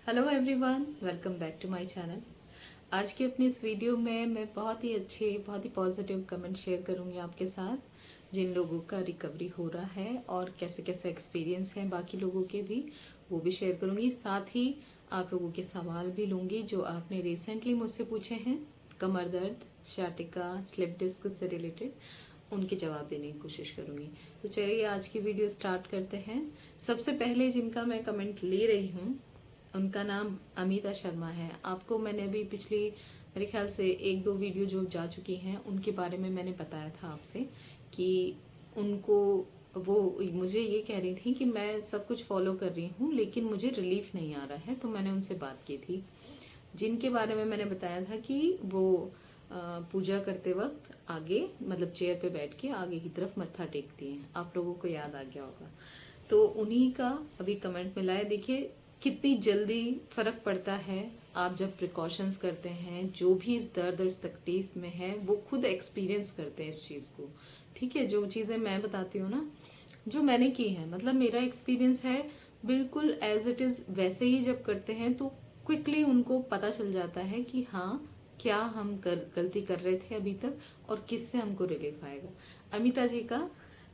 Hello everyone, welcome back to my channel. आज की अपनी इस वीडियो में मैं बहुत ही अच्छे, बहुत ही पॉजिटिव कमेंट शेयर करूंगी आपके साथ। जिन लोगों का रिकवरी हो रहा है और कैसे कैसे एक्सपीरियंस हैं बाकी लोगों के भी, वो भी शेयर करूंगी। साथ ही आप लोगों के सवाल भी लूँगी जो आपने रिसेंटली मुझसे पूछे हैं, कमर दर्द, शाटिका, स्लिप डिस्क से रिलेटेड, उनके जवाब देने की कोशिश करूंगी। तो चलिए आज की वीडियो स्टार्ट करते हैं। सबसे पहले जिनका मैं कमेंट ले रही हूँ उनका नाम अमिता शर्मा है। आपको मैंने अभी पिछली मेरे ख्याल से एक दो वीडियो जो जा चुकी हैं उनके बारे में मैंने बताया था आपसे कि उनको, वो मुझे ये कह रही थी कि मैं सब कुछ फॉलो कर रही हूँ लेकिन मुझे रिलीफ नहीं आ रहा है, तो मैंने उनसे बात की थी। जिनके बारे में मैंने बताया था कि वो पूजा करते वक्त आगे, मतलब चेयर पे बैठ के आगे की तरफ मत्था टेकती हैं। आप लोगों को याद आ गया होगा। तो उन्हीं का अभी कमेंट मिला है। देखिए कितनी जल्दी फ़र्क पड़ता है आप जब प्रिकॉशंस करते हैं। जो भी इस दर्द और इस तकलीफ में है वो खुद एक्सपीरियंस करते हैं इस चीज़ को। ठीक है, जो चीज़ें मैं बताती हूँ ना, जो मैंने की है, मतलब मेरा एक्सपीरियंस है, बिल्कुल एज इट इज़ वैसे ही जब करते हैं तो क्विकली उनको पता चल जाता है कि हाँ, क्या हम गलती कर रहे थे अभी तक और किससे हमको रिलीफ आएगा। अमिता जी का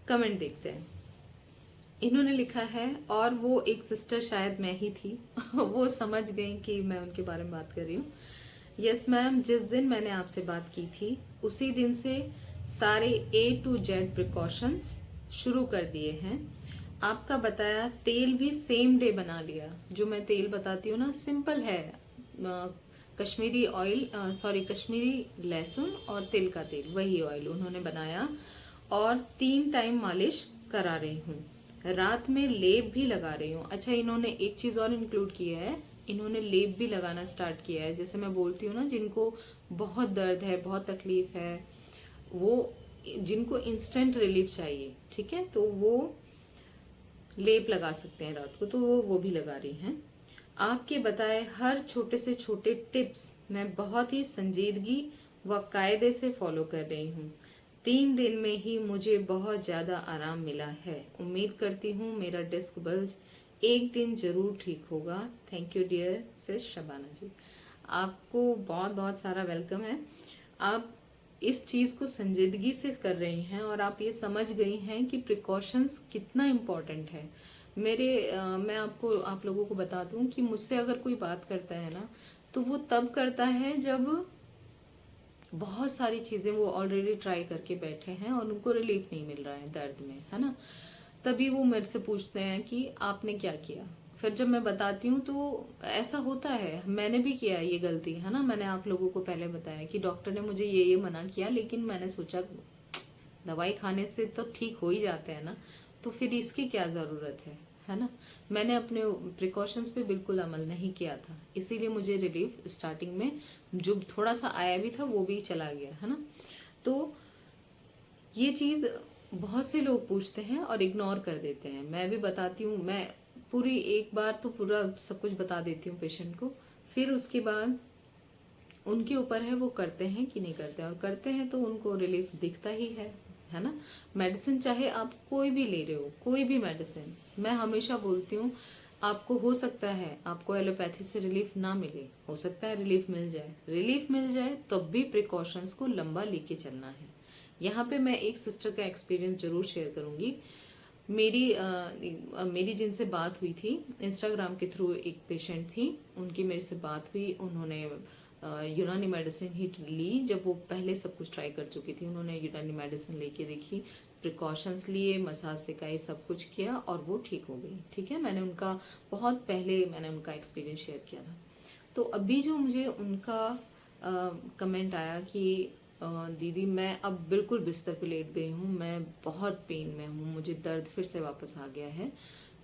कमेंट देखते हैं। इन्होंने लिखा है, और वो एक सिस्टर शायद मैं ही थी वो समझ गई कि मैं उनके बारे में बात कर रही हूँ। यस मैम, जिस दिन मैंने आपसे बात की थी उसी दिन से सारे A to Z प्रिकॉशंस शुरू कर दिए हैं। आपका बताया तेल भी सेम डे बना लिया। जो मैं तेल बताती हूँ ना, सिंपल है, कश्मीरी ऑयल, सॉरी कश्मीरी लहसुन और तिल का तेल, वही ऑयल उन्होंने बनाया। और 3 टाइम मालिश करा रही हूँ, रात में लेप भी लगा रही हूँ। अच्छा, इन्होंने एक चीज़ और इंक्लूड किया है, इन्होंने लेप भी लगाना स्टार्ट किया है। जैसे मैं बोलती हूँ ना, जिनको बहुत दर्द है, बहुत तकलीफ है, वो जिनको इंस्टेंट रिलीफ चाहिए, ठीक है, तो वो लेप लगा सकते हैं रात को, तो वो भी लगा रही हैं। आपके बताए हर छोटे से छोटे टिप्स मैं बहुत ही संजीदगी व कायदे से फॉलो कर रही हूँ। 3 दिन में ही मुझे बहुत ज़्यादा आराम मिला है। उम्मीद करती हूँ मेरा डिस्क बल्ज एक दिन जरूर ठीक होगा। थैंक यू डियर से शबाना जी। आपको बहुत बहुत सारा वेलकम है। आप इस चीज़ को संजीदगी से कर रही हैं और आप ये समझ गई हैं कि प्रिकॉशंस कितना इम्पोर्टेंट है। मैं आपको, आप लोगों को बता दूं कि मुझसे अगर कोई बात करता है ना, तो वो तब करता है जब बहुत सारी चीज़ें वो ऑलरेडी ट्राई करके बैठे हैं और उनको रिलीफ नहीं मिल रहा है दर्द में, है ना। तभी वो मेरे से पूछते हैं कि आपने क्या किया। फिर जब मैं बताती हूँ तो ऐसा होता है, मैंने भी किया ये गलती, है ना। मैंने आप लोगों को पहले बताया कि डॉक्टर ने मुझे ये मना किया, लेकिन मैंने सोचा दवाई खाने से तो ठीक हो ही जाते हैं ना, तो फिर इसकी क्या ज़रूरत है ना। मैंने अपने प्रिकॉशंस पे बिल्कुल अमल नहीं किया था, इसीलिए मुझे रिलीफ स्टार्टिंग में जो थोड़ा सा आया भी था वो भी चला गया, है ना। तो ये चीज़ बहुत से लोग पूछते हैं और इग्नोर कर देते हैं। मैं भी बताती हूँ, मैं पूरी एक बार तो पूरा सब कुछ बता देती हूँ पेशेंट को, फिर उसके बाद उनके ऊपर है वो करते हैं कि नहीं करते हैं, और करते हैं तो उनको रिलीफ दिखता ही है ना। मेडिसिन चाहे आप कोई भी ले रहे हो, कोई भी मेडिसिन, मैं हमेशा बोलती हूँ, आपको हो सकता है आपको एलोपैथी से रिलीफ ना मिले, हो सकता है रिलीफ मिल जाए, रिलीफ मिल जाए तब भी प्रिकॉशंस को लंबा लेके चलना है। यहाँ पे मैं एक सिस्टर का एक्सपीरियंस जरूर शेयर करूँगी। मेरी जिनसे बात हुई थी इंस्टाग्राम के थ्रू, एक पेशेंट थी, उनकी मेरे से बात हुई। उन्होंने यूनानी मेडिसिन ही ली। जब वो पहले सब कुछ ट्राई कर चुकी थी, उन्होंने यूनानी मेडिसिन लेके देखी, प्रिकॉशंस लिए, मसाज सिखाई, सब कुछ किया और वो ठीक हो गई। ठीक है, मैंने उनका बहुत पहले मैंने उनका एक्सपीरियंस शेयर किया था। तो अभी जो मुझे उनका कमेंट आया कि दीदी मैं अब बिल्कुल बिस्तर पे लेट गई हूँ, मैं बहुत पेन में हूँ, मुझे दर्द फिर से वापस आ गया है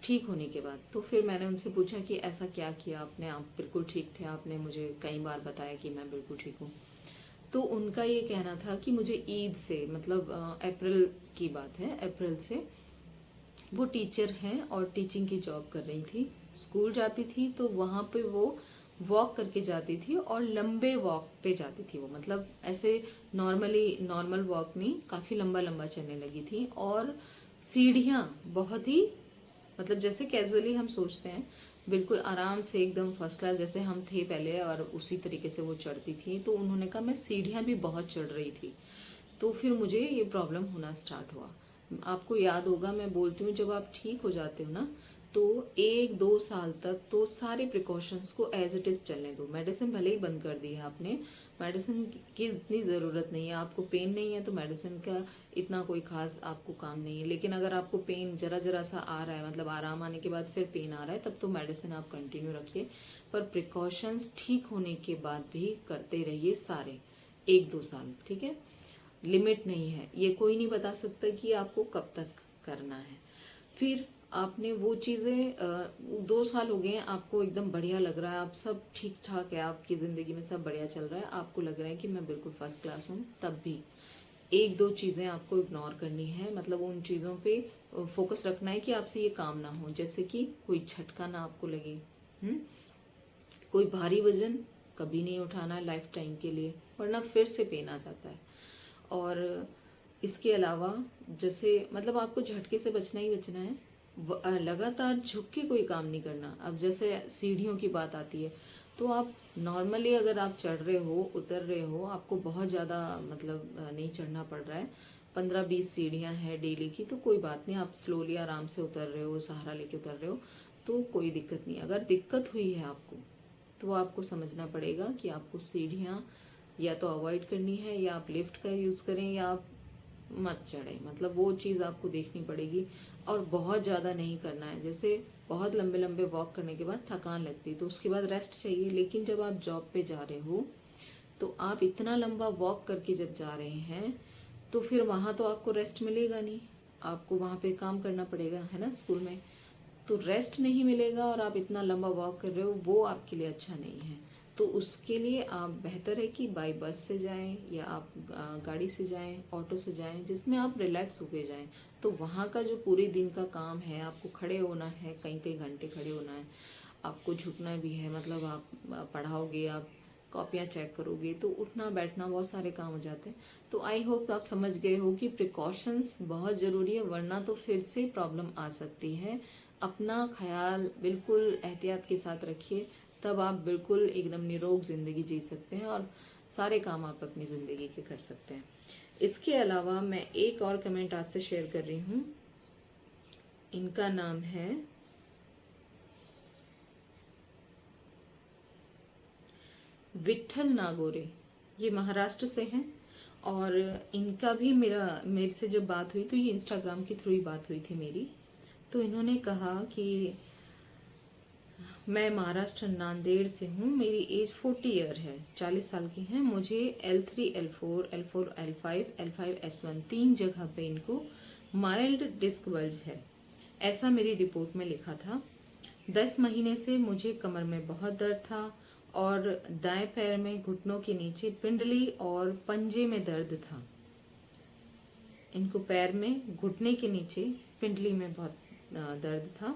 ठीक होने के बाद। तो फिर मैंने उनसे पूछा कि ऐसा क्या किया आपने, आप बिल्कुल ठीक थे, आपने मुझे कई बार बताया कि मैं बिल्कुल ठीक हूँ। तो उनका ये कहना था कि मुझे ईद से, मतलब अप्रैल की बात है, अप्रैल से वो टीचर हैं और टीचिंग की जॉब कर रही थी। स्कूल जाती थी तो वहाँ पे वो वॉक करके जाती थी और लंबे वॉक पे जाती थी वो, मतलब ऐसे नॉर्मल वॉक नहीं, काफ़ी लंबा लंबा चलने लगी थी। और सीढ़ियाँ बहुत ही, मतलब जैसे कैजुअली हम सोचते हैं बिल्कुल आराम से एकदम फर्स्ट क्लास जैसे हम थे पहले, और उसी तरीके से वो चढ़ती थी। तो उन्होंने कहा मैं सीढ़ियाँ भी बहुत चढ़ रही थी, तो फिर मुझे ये प्रॉब्लम होना स्टार्ट हुआ। आपको याद होगा, मैं बोलती हूँ जब आप ठीक हो जाते हो ना, तो 1-2 साल तक तो सारे प्रिकॉशंस को एज इट इज़ चलने दो। मेडिसिन भले ही बंद कर दी है आपने, मेडिसिन की इतनी ज़रूरत नहीं है। आपको पेन नहीं है तो मेडिसिन का इतना कोई खास आपको काम नहीं है। लेकिन अगर आपको पेन जरा जरा सा आ रहा है, मतलब आराम आने के बाद फिर पेन आ रहा है, तब तो मेडिसिन आप कंटिन्यू रखिए। पर प्रिकॉशंस ठीक होने के बाद भी करते रहिए सारे, 1-2 साल, ठीक है। लिमिट नहीं है, ये कोई नहीं बता सकता कि आपको कब तक करना है। फिर आपने वो चीज़ें 2 साल हो गए हैं, आपको एकदम बढ़िया लग रहा है, आप सब ठीक ठाक है, आपकी ज़िंदगी में सब बढ़िया चल रहा है, आपको लग रहा है कि मैं बिल्कुल फर्स्ट क्लास हूँ, तब भी 1-2 चीज़ें आपको इग्नोर करनी है। मतलब उन चीज़ों पे फोकस रखना है कि आपसे ये काम ना हो। जैसे कि कोई झटका ना आपको लगे, कोई भारी वजन कभी नहीं उठाना लाइफ टाइम के लिए, वरना फिर से पेन आ जाता है। और इसके अलावा जैसे मतलब आपको झटके से बचना ही बचना है। लगातार झुक के कोई काम नहीं करना। अब जैसे सीढ़ियों की बात आती है, तो आप नॉर्मली अगर आप चढ़ रहे हो, उतर रहे हो, आपको बहुत ज़्यादा मतलब नहीं चढ़ना पड़ रहा है, 15-20 सीढ़ियाँ हैं डेली की, तो कोई बात नहीं, आप स्लोली आराम से उतर रहे हो, सहारा लेके उतर रहे हो, तो कोई दिक्कत नहीं। अगर दिक्कत हुई है आपको, तो आपको समझना पड़ेगा कि आपको सीढ़ियाँ या तो अवॉइड करनी है, या आप लिफ्ट का यूज़ करें, या आप मत चढ़ें। मतलब वो चीज़ आपको देखनी पड़ेगी। और बहुत ज़्यादा नहीं करना है। जैसे बहुत लंबे लंबे वॉक करने के बाद थकान लगती है, तो उसके बाद रेस्ट चाहिए। लेकिन जब आप जॉब पे जा रहे हो, तो आप इतना लंबा वॉक करके जब जा रहे हैं, तो फिर वहाँ तो आपको रेस्ट मिलेगा नहीं, आपको वहाँ पे काम करना पड़ेगा, है ना, स्कूल में। तो रेस्ट नहीं मिलेगा, और आप इतना लंबा वॉक कर रहे हो, वो आपके लिए अच्छा नहीं है। तो उसके लिए आप बेहतर है कि बाई बस से जाएं, या आप गाड़ी से जाएं, ऑटो से जाएं, जिसमें आप रिलैक्स होके जाएं। तो वहाँ का जो पूरे दिन का काम है, आपको खड़े होना है, कई कई घंटे खड़े होना है, आपको झुकना भी है, मतलब आप पढ़ाओगे, आप कॉपियाँ चेक करोगे, तो उठना बैठना बहुत सारे काम हो जाते हैं। तो आई होप आप समझ गए हो कि प्रिकॉशंस बहुत ज़रूरी है, वरना तो फिर से प्रॉब्लम आ सकती है। अपना ख्याल बिल्कुल एहतियात के साथ रखिए, तब आप बिल्कुल एकदम निरोग ज़िंदगी जी सकते हैं, और सारे काम आप अपनी ज़िंदगी के कर सकते हैं। इसके अलावा मैं एक और कमेंट आपसे शेयर कर रही हूँ। इनका नाम है विठल नागोरे, ये महाराष्ट्र से हैं। और इनका भी मेरे से जब बात हुई, तो ये इंस्टाग्राम के थ्रू ही बात हुई थी मेरी। तो इन्होंने कहा कि मैं महाराष्ट्र नांदेड़ से हूँ, मेरी एज 40 ईयर है, 40 साल की हैं। मुझे L3, L4, L4, L5, L5S1 3 जगह पे इनको माइल्ड डिस्क बल्ज है, ऐसा मेरी रिपोर्ट में लिखा था। 10 महीने से मुझे कमर में बहुत दर्द था, और दाएं पैर में घुटनों के नीचे पिंडली और पंजे में दर्द था। इनको पैर में घुटने के नीचे पिंडली में बहुत दर्द था।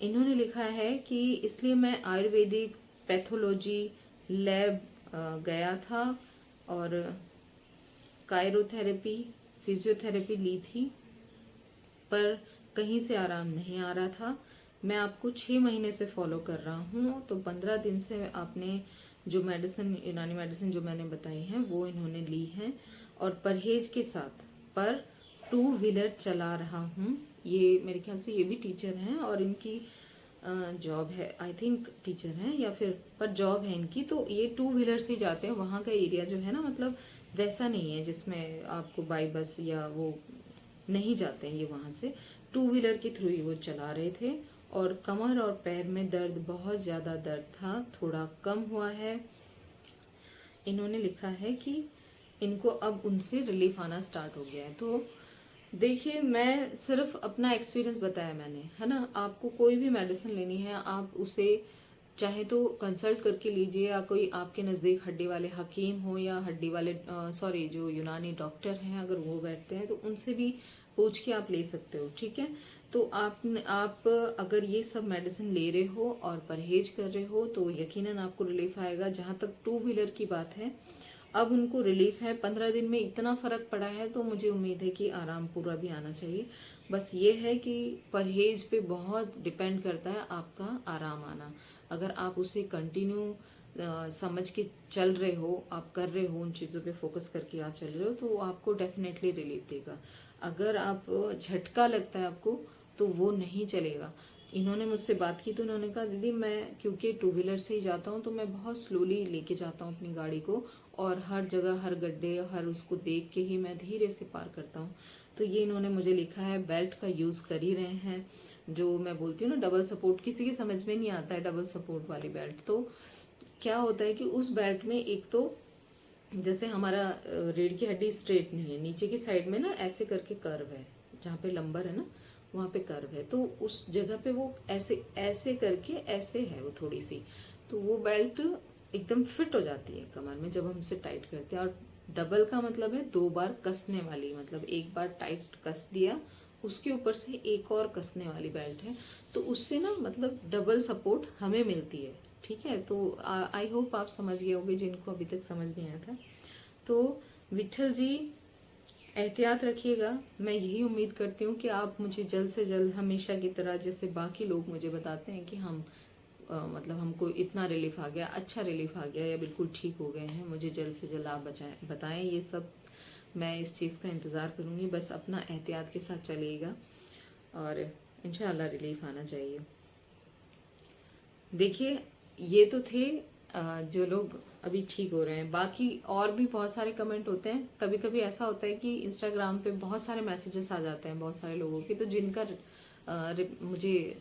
इन्होंने लिखा है कि इसलिए मैं आयुर्वेदिक पैथोलॉजी लैब गया था, और कायरोथेरेपी, फिजियोथेरेपी ली थी, पर कहीं से आराम नहीं आ रहा था। मैं आपको 6 महीने से फॉलो कर रहा हूँ, तो 15 दिन से आपने जो मेडिसिन, यूनानी मेडिसिन जो मैंने बताई हैं, वो इन्होंने ली हैं, और परहेज के साथ, पर 2 व्हीलर चला रहा हूँ। ये मेरे ख्याल से ये भी टीचर हैं, और इनकी जॉब है, आई थिंक टीचर हैं, या फिर पर जॉब है इनकी। तो ये 2 व्हीलर से जाते हैं। वहाँ का एरिया जो है ना, मतलब वैसा नहीं है जिसमें आपको बाई बस या वो नहीं जाते हैं, ये वहाँ से 2 व्हीलर के थ्रू ही वो चला रहे थे। और कमर और पैर में दर्द, बहुत ज़्यादा दर्द था, थोड़ा कम हुआ है। इन्होंने लिखा है कि इनको अब उनसे रिलीफ आना स्टार्ट हो गया है। तो देखिए, मैं सिर्फ अपना एक्सपीरियंस बताया मैंने, है ना। आपको कोई भी मेडिसिन लेनी है, आप उसे चाहे तो कंसल्ट करके लीजिए, या कोई आपके नज़दीक हड्डी वाले हकीम हो, या हड्डी वाले सॉरी जो यूनानी डॉक्टर हैं, अगर वो बैठते हैं, तो उनसे भी पूछ के आप ले सकते हो, ठीक है। तो आप अगर ये सब मेडिसिन ले रहे हो और परहेज कर रहे हो, तो यकीनन आपको रिलीफ आएगा। जहाँ तक 2 व्हीलर की बात है, अब उनको रिलीफ है, 15 दिन में इतना फ़र्क पड़ा है, तो मुझे उम्मीद है कि आराम पूरा भी आना चाहिए। बस ये है कि परहेज़ पे बहुत डिपेंड करता है आपका आराम आना। अगर आप उसे कंटिन्यू समझ के चल रहे हो, आप कर रहे हो, उन चीज़ों पे फोकस करके आप चल रहे हो, तो वो आपको डेफिनेटली रिलीफ देगा। अगर आप झटका लगता है आपको, तो वो नहीं चलेगा। इन्होंने मुझसे बात की तो उन्होंने कहा दीदी मैं क्योंकि टू व्हीलर से ही जाता हूँ, तो मैं बहुत स्लोली लेके जाता हूँ अपनी गाड़ी को, और हर जगह हर गड्ढे हर उसको देख के ही मैं धीरे से पार करता हूँ। तो ये इन्होंने मुझे लिखा है, बेल्ट का यूज़ कर ही रहे हैं, जो मैं बोलती हूँ ना डबल सपोर्ट, किसी के समझ में नहीं आता है डबल सपोर्ट वाली बेल्ट। तो क्या होता है कि उस बेल्ट में एक तो जैसे हमारा रीढ़ की हड्डी स्ट्रेट नहीं है, नीचे की साइड में ना ऐसे करके कर्व है, जहाँ पे लंबर है ना वहाँ पे कर्व है, तो उस जगह पे वो ऐसे ऐसे करके ऐसे है वो थोड़ी सी, तो वो बेल्ट एकदम फिट हो जाती है कमर में जब हम उसे टाइट करते हैं। और डबल का मतलब है 2 बार कसने वाली, मतलब एक बार टाइट कस दिया, उसके ऊपर से एक और कसने वाली बेल्ट है, तो उससे ना मतलब डबल सपोर्ट हमें मिलती है। ठीक है, तो आई होप आप समझ गए होंगे जिनको अभी तक समझ नहीं आया था। तो विठल जी एहतियात रखिएगा। मैं यही उम्मीद करती हूँ कि आप मुझे जल्द से जल्द हमेशा की तरह, जैसे बाकी लोग मुझे बताते हैं कि हम मतलब हमको इतना रिलीफ आ गया, अच्छा रिलीफ आ गया, या बिल्कुल ठीक हो गए हैं, मुझे जल्द से जल्द आप बताएं ये सब। मैं इस चीज़ का इंतज़ार करूँगी। बस अपना एहतियात के साथ चलिएगा और इंशाल्लाह रिलीफ आना चाहिए। देखिए, ये तो थे जो लोग अभी ठीक हो रहे हैं। बाकी और भी बहुत सारे कमेंट होते हैं। कभी कभी ऐसा होता है कि इंस्टाग्राम पे बहुत सारे मैसेजेस आ जाते हैं बहुत सारे लोगों के, तो जिनका मुझे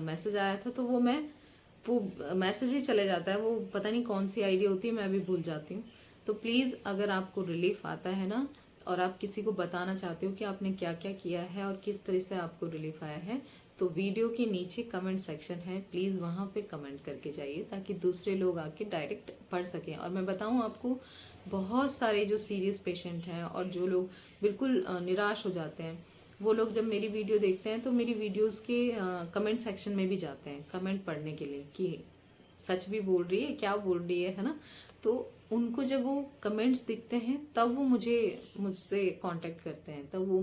मैसेज आया था, तो वो मैसेज ही चले जाता है, वो पता नहीं कौन सी आईडी होती है, मैं भी भूल जाती हूँ। तो प्लीज़ अगर आपको रिलीफ आता है ना, और आप किसी को बताना चाहते हो कि आपने क्या क्या किया है और किस तरह से आपको रिलीफ आया है, तो वीडियो के नीचे कमेंट सेक्शन है, प्लीज़ वहाँ पे कमेंट करके जाइए, ताकि दूसरे लोग आके डायरेक्ट पढ़ सकें। और मैं बताऊँ आपको, बहुत सारे जो सीरियस पेशेंट हैं और जो लोग बिल्कुल निराश हो जाते हैं, वो लोग जब मेरी वीडियो देखते हैं तो मेरी वीडियोस के कमेंट सेक्शन में भी जाते हैं कमेंट पढ़ने के लिए कि सच भी बोल रही है, क्या बोल रही है ना। तो उनको जब वो कमेंट्स दिखते हैं तब वो मुझसे कांटेक्ट करते हैं, तब वो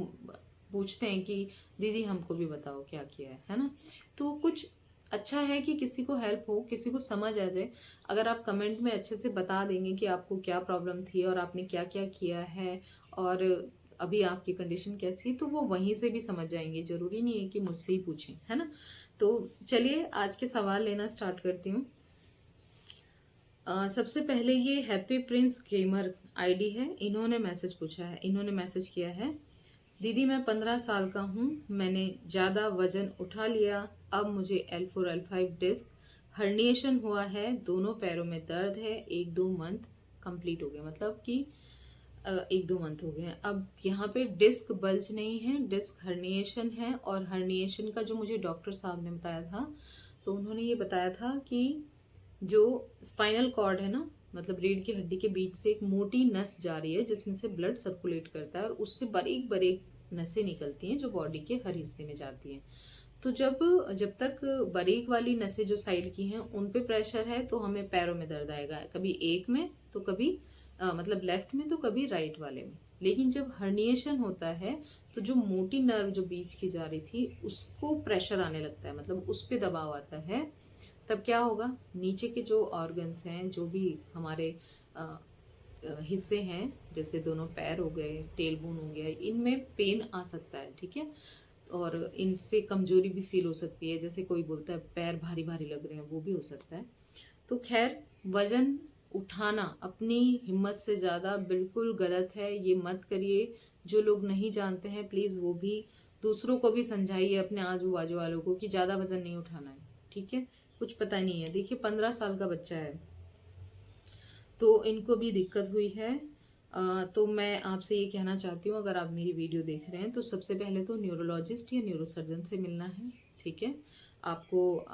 पूछते हैं कि दीदी हमको भी बताओ क्या किया है ना। तो कुछ अच्छा है कि किसी को हेल्प हो, किसी को समझ आ जाए। अगर आप कमेंट में अच्छे से बता देंगे कि आपको क्या प्रॉब्लम थी और आपने क्या क्या किया है और अभी आपकी कंडीशन कैसी है, तो वो वहीं से भी समझ जाएंगे। जरूरी नहीं है कि मुझसे ही पूछें, है ना। तो चलिए आज के सवाल लेना स्टार्ट करती हूँ। सबसे पहले ये हैप्पी प्रिंस गेमर आईडी है, इन्होंने मैसेज पूछा है, इन्होंने मैसेज किया है, दीदी मैं 15 साल का हूँ, मैंने ज़्यादा वजन उठा लिया, अब मुझे L4 L5 डिस्क हर्निएशन हुआ है, दोनों पैरों में दर्द है, 1-2 मंथ कंप्लीट हो गया, मतलब कि 1-2 मंथ हो गए हैं। अब यहाँ पे डिस्क बल्ज नहीं है, डिस्क हर्निएशन है। और हर्निएशन का जो मुझे डॉक्टर साहब ने बताया था, तो उन्होंने ये बताया था कि जो स्पाइनल कॉर्ड है ना, मतलब रीढ़ की हड्डी के बीच से एक मोटी नस जा रही है जिसमें से ब्लड सर्कुलेट करता है, और उससे बारीक बारीक नसें निकलती हैं जो बॉडी के हर हिस्से में जाती हैं। तो जब जब तक बारीक वाली नसें जो साइड की हैं उन पे प्रेशर है, तो हमें पैरों में दर्द आएगा, कभी एक में तो कभी मतलब लेफ्ट में तो कभी राइट वाले में। लेकिन जब हर्निएशन होता है, तो जो मोटी नर्व जो बीच की जा रही थी उसको प्रेशर आने लगता है, मतलब उस पे दबाव आता है। तब क्या होगा, नीचे के जो ऑर्गन्स हैं, जो भी हमारे हिस्से हैं, जैसे दोनों पैर हो गए, टेल बोन हो गया, इनमें पेन आ सकता है। ठीक है, और इन पे कमजोरी भी फील हो सकती है, जैसे कोई बोलता है पैर भारी भारी लग रहे हैं, वो भी हो सकता है। तो खैर, वजन उठाना अपनी हिम्मत से ज़्यादा बिल्कुल गलत है, ये मत करिए। जो लोग नहीं जानते हैं प्लीज़ वो भी दूसरों को भी समझाइए, अपने आजू बाजू वालों को, कि ज़्यादा वजन नहीं उठाना है। ठीक है, कुछ पता नहीं है। देखिए 15 साल का बच्चा है, तो इनको भी दिक्कत हुई है। तो मैं आपसे ये कहना चाहती हूँ, अगर आप मेरी वीडियो देख रहे हैं तो सबसे पहले तो न्यूरोलॉजिस्ट या न्यूरोसर्जन से मिलना है। ठीक है, आपको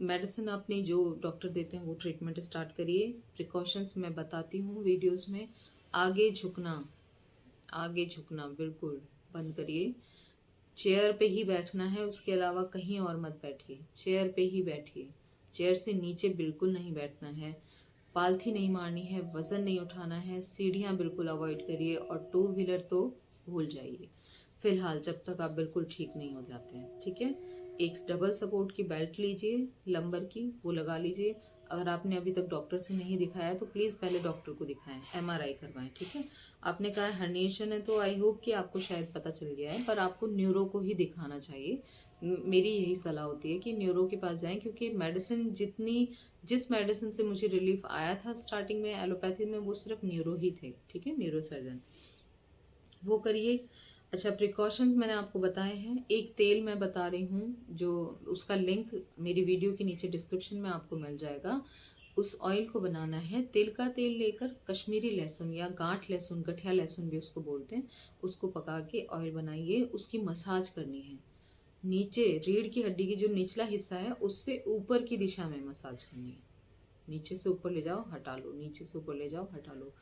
मेडिसिन अपनी जो डॉक्टर देते हैं वो ट्रीटमेंट स्टार्ट करिए। प्रिकॉशंस मैं बताती हूँ वीडियोस में। आगे झुकना बिल्कुल बंद करिए। चेयर पे ही बैठना है, उसके अलावा कहीं और मत बैठिए, चेयर पे ही बैठिए। चेयर से नीचे बिल्कुल नहीं बैठना है, पालथी नहीं मारनी है, वजन नहीं उठाना है, सीढ़ियाँ बिल्कुल अवॉइड करिए, और टू व्हीलर तो भूल जाइए फिलहाल, जब तक आप बिल्कुल ठीक नहीं हो जाते हैं। ठीक है, एक डबल सपोर्ट की बेल्ट लीजिए लंबर की, वो लगा लीजिए। अगर आपने अभी तक डॉक्टर से नहीं दिखाया तो प्लीज़ पहले डॉक्टर को दिखाएं, एमआरआई करवाएं। ठीक है, आपने कहा हर्निएशन है तो आई होप कि आपको शायद पता चल गया है, पर आपको न्यूरो को ही दिखाना चाहिए। मेरी यही सलाह होती है कि न्यूरो के पास जाएं, क्योंकि मेडिसिन जिस मेडिसिन से मुझे रिलीफ आया था स्टार्टिंग में एलोपैथी में, वो सिर्फ न्यूरो ही थे। ठीक है, न्यूरो सर्जन, वो करिए। अच्छा, प्रिकॉशंस मैंने आपको बताए हैं। एक तेल मैं बता रही हूँ जो उसका लिंक मेरी वीडियो के नीचे डिस्क्रिप्शन में आपको मिल जाएगा। उस ऑयल को बनाना है, तिल का तेल लेकर कश्मीरी लहसुन या गांठ लहसुन, गठिया लहसुन भी उसको बोलते हैं, उसको पका के ऑयल बनाइए। उसकी मसाज करनी है, नीचे रीढ़ की हड्डी की जो निचला हिस्सा है उससे ऊपर की दिशा में मसाज करनी है। नीचे से ऊपर ले जाओ, हटा लो, नीचे से ऊपर ले जाओ, हटा लो।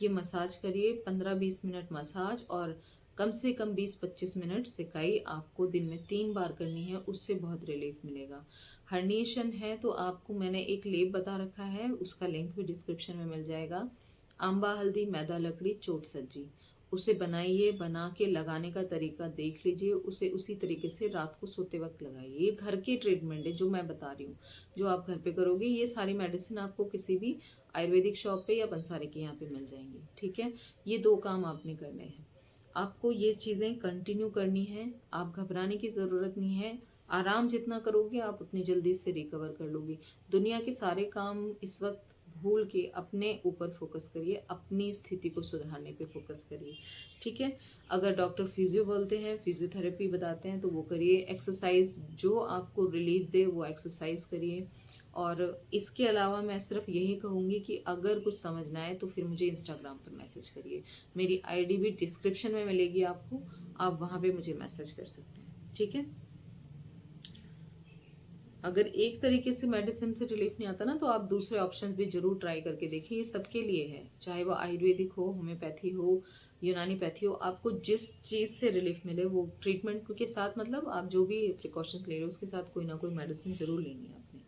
ये मसाज करिए 15-20 मिनट मसाज, और कम से कम 20-25 मिनट सिकाई आपको दिन में 3 बार करनी है, उससे बहुत रिलीफ मिलेगा। हर्निएशन है तो आपको मैंने एक लेप बता रखा है, उसका लिंक भी डिस्क्रिप्शन में मिल जाएगा। आंबा हल्दी मैदा लकड़ी चोट सज्जी, उसे बनाइए, बना के लगाने का तरीका देख लीजिए, उसे उसी तरीके से रात को सोते वक्त लगाइए। ये घर की ट्रीटमेंट है जो मैं बता रही हूँ, जो आप घर पे करोगे। ये सारी मेडिसिन आपको किसी भी आयुर्वेदिक शॉप पे या पंसारी के यहाँ पे मिल जाएंगी। ठीक है, ये 2 काम आपने करने हैं, आपको ये चीज़ें कंटिन्यू करनी है। आप घबराने की ज़रूरत नहीं है, आराम जितना करोगे आप उतनी जल्दी से रिकवर कर लोगे। दुनिया के सारे काम इस वक्त भूल के अपने ऊपर फोकस करिए, अपनी स्थिति को सुधारने पे फोकस करिए। ठीक है, अगर डॉक्टर फिजियो बोलते हैं, फिजियोथेरेपी बताते हैं तो वो करिए। एक्सरसाइज जो आपको रिलीफ दे वो एक्सरसाइज करिए। और इसके अलावा मैं सिर्फ यही कहूँगी कि अगर कुछ समझना है तो फिर मुझे इंस्टाग्राम पर मैसेज करिए, मेरी आईडी भी डिस्क्रिप्शन में मिलेगी आपको, आप वहाँ पे मुझे मैसेज कर सकते हैं। ठीक है, अगर एक तरीके से मेडिसिन से रिलीफ नहीं आता ना तो आप दूसरे ऑप्शन भी जरूर ट्राई करके देखिए। ये सबके लिए है, चाहे वो आयुर्वेदिक हो, होम्योपैथी हो, यूनानी पैथी हो। आपको जिस चीज़ से रिलीफ मिले वो ट्रीटमेंट के साथ, मतलब आप जो भी प्रिकॉशंस ले रहे हो उसके साथ कोई ना कोई मेडिसिन जरूर लेनी है आपने।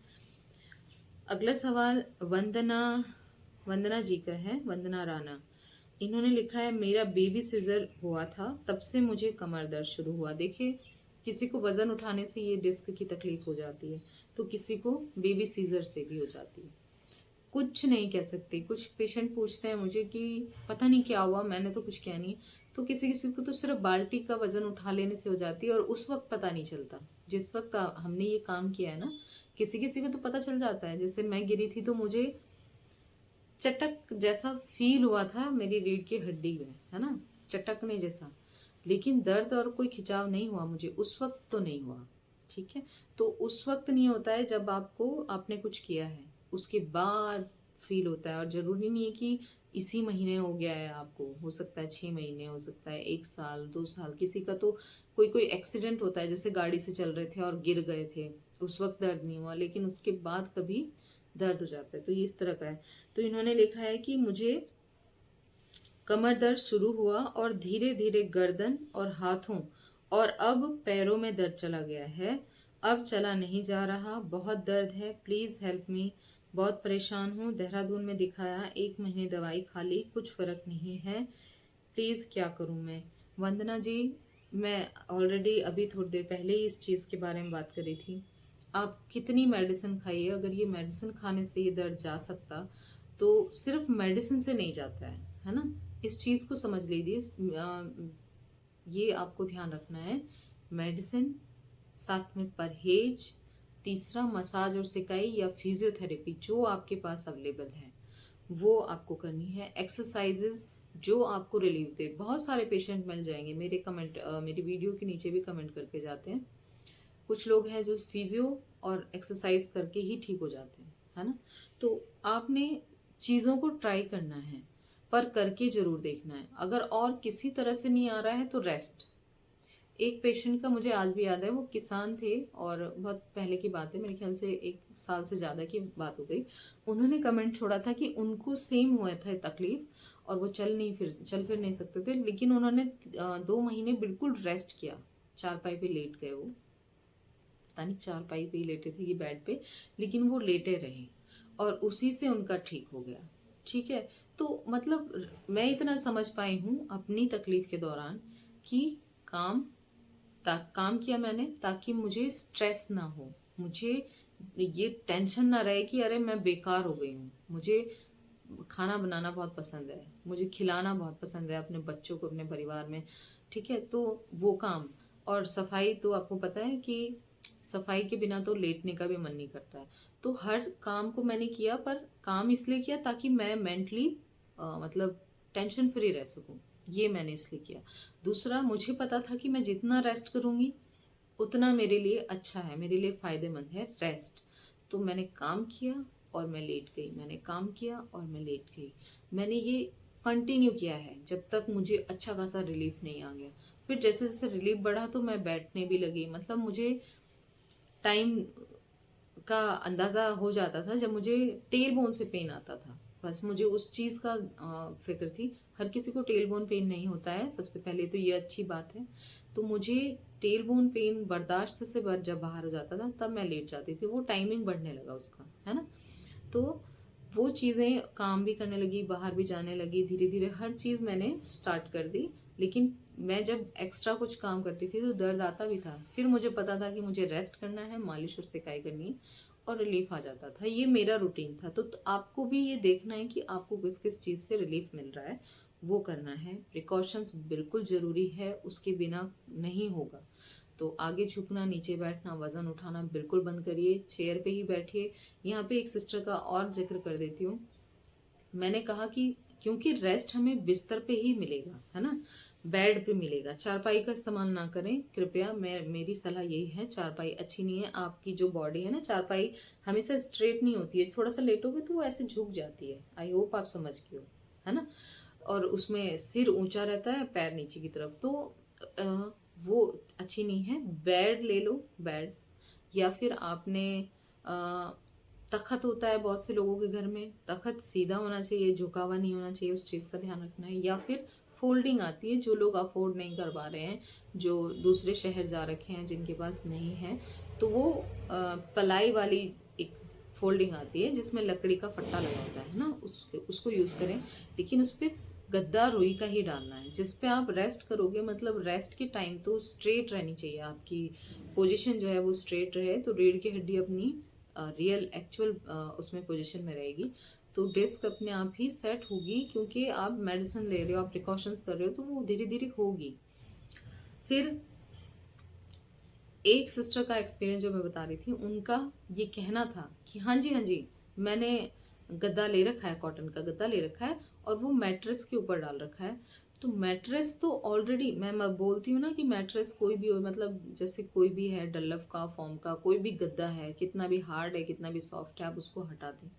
अगला सवाल वंदना जी का है, वंदना राणा। इन्होंने लिखा है मेरा बेबी सीजर हुआ था, तब से मुझे कमर दर्द शुरू हुआ। देखिए, किसी को वजन उठाने से ये डिस्क की तकलीफ हो जाती है, तो किसी को बेबी सीजर से भी हो जाती है। कुछ नहीं कह सकते। कुछ पेशेंट पूछते हैं मुझे कि पता नहीं क्या हुआ, मैंने तो कुछ किया नहीं। तो किसी किसी को तो सिर्फ बाल्टी का वजन उठा लेने से हो जाती है और उस वक्त पता नहीं चलता जिस वक्त हमने ये काम किया है ना। किसी किसी को तो पता चल जाता है। जैसे मैं गिरी थी तो मुझे चटक जैसा फील हुआ था मेरी रीढ़ की हड्डी में, है ना, चटकने जैसा, लेकिन दर्द और कोई खिंचाव नहीं हुआ मुझे उस वक्त, तो नहीं हुआ। ठीक है, तो उस वक्त नहीं होता है जब आपने कुछ किया है, उसके बाद फील होता है। और जरूरी नहीं है कि इसी महीने हो गया है आपको, हो सकता है 6 महीने, हो सकता है 1 साल 2 साल। किसी का तो कोई कोई एक्सीडेंट होता है, जैसे गाड़ी से चल रहे थे और गिर गए थे, उस वक्त दर्द नहीं हुआ, लेकिन उसके बाद कभी दर्द हो जाता है। तो ये इस तरह का है। तो इन्होंने लिखा है कि मुझे कमर दर्द शुरू हुआ और धीरे धीरे गर्दन और हाथों और अब पैरों में दर्द चला गया है, अब चला नहीं जा रहा, बहुत दर्द है, प्लीज़ हेल्प मी, बहुत परेशान हूँ, देहरादून में दिखाया, 1 महीने दवाई खा ली, कुछ फ़र्क नहीं है, प्लीज़ क्या करूँ मैं। वंदना जी, मैं ऑलरेडी अभी थोड़ी देर पहले ही इस चीज़ के बारे में बात करी थी। आप कितनी मेडिसिन खाइए, अगर ये मेडिसिन खाने से ये दर्द जा सकता तो सिर्फ मेडिसिन से नहीं जाता है ना। इस चीज़ को समझ लीजिए, ये आपको ध्यान रखना है। मेडिसिन, साथ में परहेज, तीसरा मसाज और सिकाई या फिजियोथेरेपी जो आपके पास अवेलेबल है वो आपको करनी है। एक्सरसाइजेस जो आपको रिलीफ दे। बहुत सारे पेशेंट मिल जाएंगे, मेरी वीडियो के नीचे भी कमेंट करके जाते हैं। कुछ लोग हैं जो फिजियो और एक्सरसाइज करके ही ठीक हो जाते हैं, है ना। तो आपने चीज़ों को ट्राई करना है, पर करके जरूर देखना है। अगर और किसी तरह से नहीं आ रहा है तो रेस्ट। एक पेशेंट का मुझे आज भी याद है, वो किसान थे और बहुत पहले की बात है, मेरे ख्याल से 1 साल से ज़्यादा की बात हो गई। उन्होंने कमेंट छोड़ा था कि उनको सेम हुआ था तकलीफ और वो चल फिर नहीं सकते थे, लेकिन उन्होंने 2 महीने बिल्कुल रेस्ट किया, चारपाई पे लेट गए। वो पता नहीं चारपाई पे ही लेटे थे कि बेड पे, लेकिन वो लेटे रहे और उसी से उनका ठीक हो गया। ठीक है, तो मतलब मैं इतना समझ पाई हूँ अपनी तकलीफ के दौरान कि काम किया मैंने ताकि मुझे स्ट्रेस ना हो, मुझे ये टेंशन ना रहे कि अरे मैं बेकार हो गई हूँ। मुझे खाना बनाना बहुत पसंद है, मुझे खिलाना बहुत पसंद है अपने बच्चों को, अपने परिवार में, ठीक है। तो वो काम, और सफाई तो आपको पता है कि सफाई के बिना तो लेटने का भी मन नहीं करता है। तो हर काम को मैंने किया, पर काम इसलिए किया ताकि मैं मेंटली मतलब टेंशन फ्री रह सकूं, ये मैंने इसलिए किया। दूसरा, मुझे पता था कि मैं जितना रेस्ट करूंगी उतना मेरे लिए अच्छा है, मेरे लिए फायदेमंद है रेस्ट। तो मैंने काम किया और मैं लेट गई, मैंने काम किया और मैं लेट गई। मैंने ये कंटिन्यू किया है जब तक मुझे अच्छा खासा रिलीफ नहीं आ गया। फिर जैसे जैसे रिलीफ बढ़ा तो मैं बैठने भी लगी, मतलब मुझे टाइम का अंदाज़ा हो जाता था जब मुझे टेल बोन से पेन आता था। बस मुझे उस चीज़ का फिक्र थी। हर किसी को टेल बोन पेन नहीं होता है, सबसे पहले तो ये अच्छी बात है। तो मुझे टेल बोन पेन बर्दाश्त से जब बाहर हो जाता था तब मैं लेट जाती थी, वो टाइमिंग बढ़ने लगा उसका, है ना। तो वो चीज़ें काम भी करने लगी, बाहर भी जाने लगी, धीरे धीरे हर चीज़ मैंने स्टार्ट कर दी। लेकिन मैं जब एक्स्ट्रा कुछ काम करती थी तो दर्द आता भी था। फिर मुझे पता था कि मुझे रेस्ट करना है, मालिश और सिकाई करनी है, और रिलीफ आ जाता था। ये मेरा रूटीन था। तो आपको भी ये देखना है कि आपको किस किस चीज़ से रिलीफ मिल रहा है, वो करना है। प्रिकॉशंस बिल्कुल ज़रूरी है, उसके बिना नहीं होगा। तो आगे झुकना, नीचे बैठना, वजन उठाना बिल्कुल बंद करिए, चेयर पे ही बैठिए। यहाँ पे एक सिस्टर का और जिक्र कर देती हूँ। मैंने कहा कि क्योंकि रेस्ट हमें बिस्तर पे ही मिलेगा, है ना, बेड पे मिलेगा। चारपाई का इस्तेमाल ना करें कृपया, मेरी सलाह यही है। चारपाई अच्छी नहीं है, आपकी जो बॉडी है ना, चारपाई हमेशा स्ट्रेट नहीं होती है, थोड़ा सा लेटोगे तो वो ऐसे झुक जाती है। आई होप आप समझ गए हो, है ना। और उसमें सिर ऊंचा रहता है, पैर नीचे की तरफ, तो वो अच्छी नहीं है। बेड ले लो, बेड, या फिर आपने अ, तखत होता है बहुत से लोगों के घर में, तखत सीधा होना चाहिए, झुका हुआ नहीं होना चाहिए, उस चीज़ का ध्यान रखना है। या फिर फोल्डिंग आती है, जो लोग अफोर्ड नहीं कर पा रहे हैं, जो दूसरे शहर जा रखे हैं, जिनके पास नहीं है, तो वो पलाई वाली एक फोल्डिंग आती है जिसमें लकड़ी का फट्टा लगा होता है ना, उसको यूज़ करें। लेकिन उस पर गद्दा रुई का ही डालना है, जिस पे आप रेस्ट करोगे। मतलब रेस्ट के टाइम तो स्ट्रेट रहनी चाहिए, आपकी पोजीशन जो है वो स्ट्रेट रहे, तो रीढ़ की हड्डी अपनी रियल एक्चुअल उसमें पोजीशन में रहेगी। तो डिस्क अपने आप ही सेट होगी, क्योंकि आप मेडिसिन ले रहे हो, आप प्रिकॉशंस कर रहे हो, तो वो धीरे धीरे होगी। फिर एक सिस्टर का एक्सपीरियंस जो मैं बता रही थी, उनका ये कहना था कि हाँ जी हाँ जी, मैंने गद्दा ले रखा है, कॉटन का गद्दा ले रखा है, और वो मैट्रेस के ऊपर डाल रखा है। तो मैट्रेस तो ऑलरेडी, मैं बोलती हूँ ना कि मैट्रेस कोई भी हो, मतलब जैसे कोई भी है, डल्लफ का, फॉर्म का, कोई भी गद्दा है, कितना भी हार्ड है, कितना भी सॉफ्ट है, आप उसको हटा दें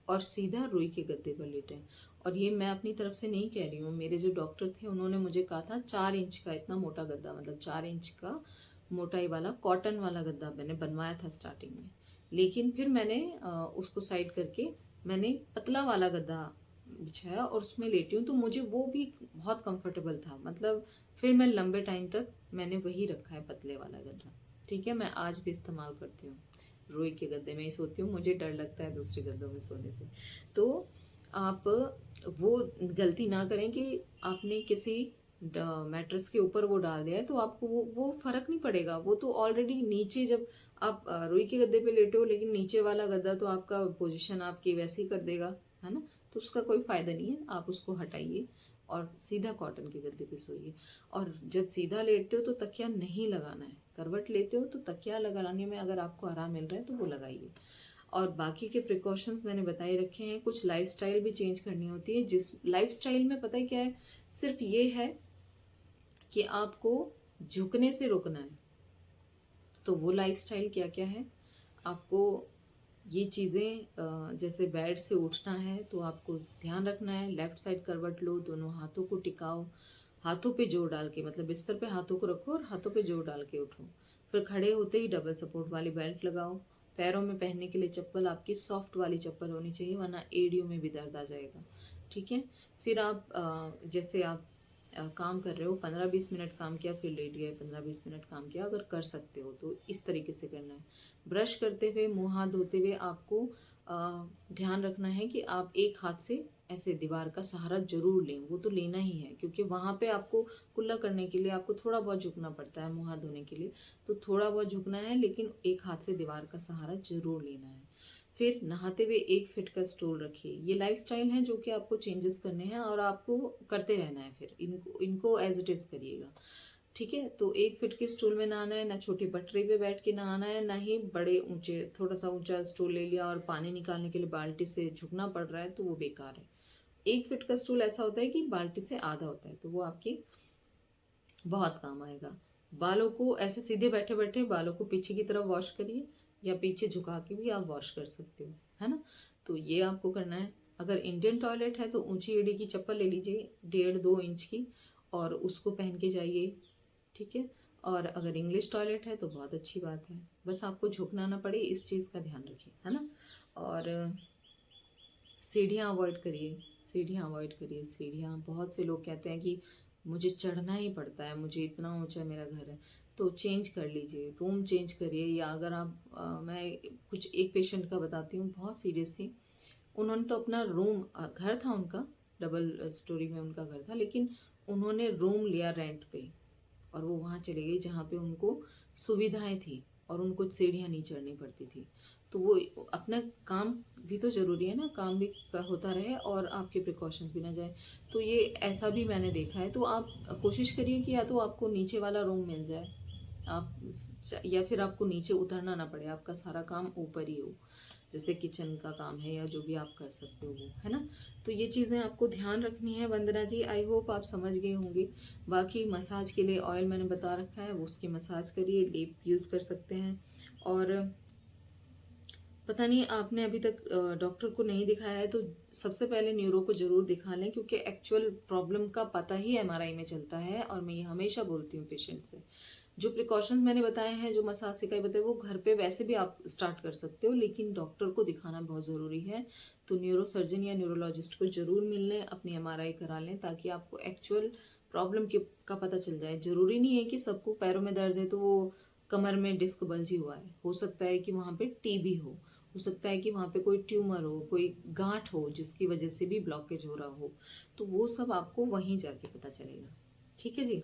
और सीधा रुई के गद्दे पर लेटें। और ये मैं अपनी तरफ से नहीं कह रही हूँ, मेरे जो डॉक्टर थे उन्होंने मुझे कहा था 4 इंच का इतना मोटा गद्दा, मतलब 4 इंच का मोटाई वाला कॉटन वाला गद्दा मैंने बनवाया था स्टार्टिंग में। लेकिन फिर मैंने उसको साइड करके मैंने पतला वाला गद्दा बिछाया और उसमें लेटी हूँ, तो मुझे वो भी बहुत कंफर्टेबल था। मतलब फिर मैं लंबे टाइम तक मैंने वही रखा है, पतले वाला गद्दा। ठीक है, मैं आज भी इस्तेमाल करती हूँ, रोई के गद्दे में ही सोती हूँ, मुझे डर लगता है दूसरे गद्दों में सोने से। तो आप वो गलती ना करें कि आपने किसी मैट्रेस के ऊपर वो डाल दिया है, तो आपको वो फर्क नहीं पड़ेगा। वो तो ऑलरेडी नीचे, जब आप रुई के गद्दे पे लेटे हो, लेकिन नीचे वाला गद्दा तो आपका पोजीशन आपकी वैसे ही कर देगा, है ना। तो उसका कोई फायदा नहीं है, आप उसको हटाइए और सीधा कॉटन के गद्दे पे सोइए। और जब सीधा लेटते हो तो तकिया नहीं लगाना है, करवट लेते हो तो तकिया लगाने में अगर आपको आराम मिल रहा है तो वो लगाइए। और बाकी के प्रिकॉशंस मैंने बताए रखे हैं। कुछ लाइफस्टाइल भी चेंज करनी होती है, जिस लाइफस्टाइल में पता है क्या है, सिर्फ ये है कि आपको झुकने से रोकना है। तो वो लाइफस्टाइल क्या क्या है, आपको ये चीज़ें, जैसे बेड से उठना है तो आपको ध्यान रखना है, लेफ्ट साइड करवट लो, दोनों हाथों को टिकाओ, हाथों पे जोर डाल के, मतलब बिस्तर पे हाथों को रखो और हाथों पे जोर डाल के उठो। फिर खड़े होते ही डबल सपोर्ट वाली बेल्ट लगाओ। पैरों में पहनने के लिए चप्पल आपकी सॉफ्ट वाली चप्पल होनी चाहिए, वरना एड़ियों में भी दर्द आ जाएगा। ठीक है। फिर आप जैसे आप काम कर रहे हो, 15-20 मिनट काम किया, फिर लेट गए, 15-20 मिनट काम किया, अगर कर सकते हो तो इस तरीके से करना है। ब्रश करते हुए, मुंह हाथ धोते हुए आपको ध्यान रखना है कि आप एक हाथ से ऐसे दीवार का सहारा ज़रूर लें, वो तो लेना ही है, क्योंकि वहाँ पे आपको कुल्ला करने के लिए आपको थोड़ा बहुत झुकना पड़ता है, मुँह हाथ धोने के लिए, तो थोड़ा बहुत झुकना है, लेकिन एक हाथ से दीवार का सहारा ज़रूर लेना है। फिर नहाते हुए 1 फीट का स्टूल रखिए। ये लाइफ़स्टाइल है जो कि आपको चेंजेस करने हैं और आपको करते रहना है, फिर इनको इनको एज़ इट इज़ करिएगा। ठीक है? तो 1 फीट के स्टूल में नहाना है, ना छोटी पटरी पे बैठ के नहाना है, ना ही बड़े ऊँचे थोड़ा-सा ऊँचा स्टूल ले लिया और पानी निकालने के लिए बाल्टी से झुकना पड़ रहा है, तो वो बेकार है। 1 फीट का स्टूल ऐसा होता है कि बाल्टी से आधा होता है, तो वो आपके बहुत काम आएगा। बालों को ऐसे सीधे बैठे-बैठे बालों को पीछे की तरफ वॉश करिए, या पीछे झुका के भी आप वॉश कर सकते हो, है ना? तो ये आपको करना है। अगर इंडियन टॉयलेट है तो ऊँची एड़ी की चप्पल ले लीजिए, 1.5-2 इंच की, और उसको पहन के जाइए, ठीक है? और अगर इंग्लिश टॉयलेट है तो बहुत अच्छी बात है। बस आपको झुकना ना पड़े, इस चीज़ का ध्यान रखिए, है ना? और सीढ़ियाँ अवॉइड करिए, सीढ़ियाँ अवॉइड करिए, सीढ़ियाँ बहुत से लोग कहते हैं कि मुझे चढ़ना ही पड़ता है, मुझे इतना ऊँचा मेरा घर है, तो चेंज कर लीजिए, रूम चेंज करिए, या अगर आप मैं कुछ एक पेशेंट का बताती हूँ, बहुत सीरियस थी। उन्होंने तो अपना रूम घर था उनका, डबल स्टोरी में उनका घर था, लेकिन उन्होंने रूम लिया रेंट पे, और वो वहाँ चले गई जहाँ पे उनको सुविधाएँ थी और उनको सीढ़ियाँ नहीं चढ़नी पड़ती थी। तो वो अपना काम भी तो ज़रूरी है ना, काम भी होता रहे और आपके प्रिकॉशंस भी ना जाए। तो ये ऐसा भी मैंने देखा है, तो आप कोशिश करिए कि या तो आपको नीचे वाला रूम मिल जाए, आप या फिर आपको नीचे उतरना ना पड़े, आपका सारा काम ऊपर ही हो। जैसे किचन का काम है या जो भी आप कर सकते हो वो, है ना? तो ये चीज़ें आपको ध्यान रखनी है वंदना जी, आई होप आप समझ गए होंगे। बाकी मसाज के लिए ऑयल मैंने बता रखा है, वो उसकी मसाज करिए, लेप यूज़ कर सकते हैं। और पता नहीं आपने अभी तक डॉक्टर को नहीं दिखाया है तो सबसे पहले न्यूरो को ज़रूर दिखा लें, क्योंकि एक्चुअल प्रॉब्लम का पता ही एमआरआई में चलता है, और मैं ये हमेशा बोलती हूँ पेशेंट से। जो प्रिकॉशंस मैंने बताए हैं, जो मसाज सिकाई बताए, वो घर पे वैसे भी आप स्टार्ट कर सकते हो, लेकिन डॉक्टर को दिखाना बहुत ज़रूरी है। तो न्यूरो सर्जन या न्यूरोलॉजिस्ट को ज़रूर मिल लें, अपनी एमआरआई करा लें, ताकि आपको एक्चुअल प्रॉब्लम के का पता चल जाए। ज़रूरी नहीं है कि सबको पैरों में दर्द है तो वो कमर में डिस्क बल्ज ही हुआ है, हो सकता है कि वहाँ पे टीबी हो सकता है कि वहाँ पे कोई ट्यूमर हो, कोई गांठ हो जिसकी वजह से भी ब्लॉकेज हो रहा हो, तो वो सब आपको वहीं जाके पता चलेगा। ठीक है जी।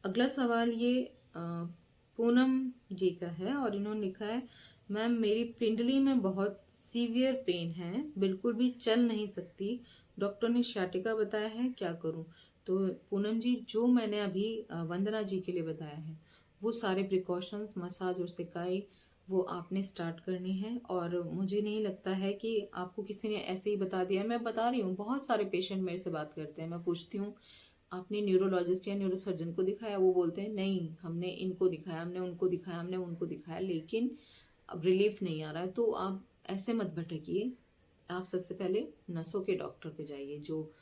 अगला सवाल ये पूनम जी का है, और इन्होंने लिखा है, मैम मेरी पिंडली में बहुत सीवियर पेन है, बिल्कुल भी चल नहीं सकती, डॉक्टर ने sciatica बताया है, क्या करूं? तो पूनम जी, जो मैंने अभी वंदना जी के लिए बताया है, वो सारे प्रिकॉशंस, मसाज और सिकाई, वो आपने स्टार्ट करनी है। और मुझे नहीं लगता है कि आपको किसी ने ऐसे ही बता दिया है, मैं बता रही हूँ, बहुत सारे पेशेंट मेरे से बात करते हैं, मैं पूछती हूँ आपने न्यूरोलॉजिस्ट या न्यूरोसर्जन को दिखाया? वो बोलते हैं नहीं, हमने इनको दिखाया, हमने उनको दिखाया, हमने उनको दिखाया, लेकिन अब रिलीफ नहीं आ रहा है। तो आप ऐसे मत भटकिए, आप सबसे पहले नसों के डॉक्टर पे जाइए, जो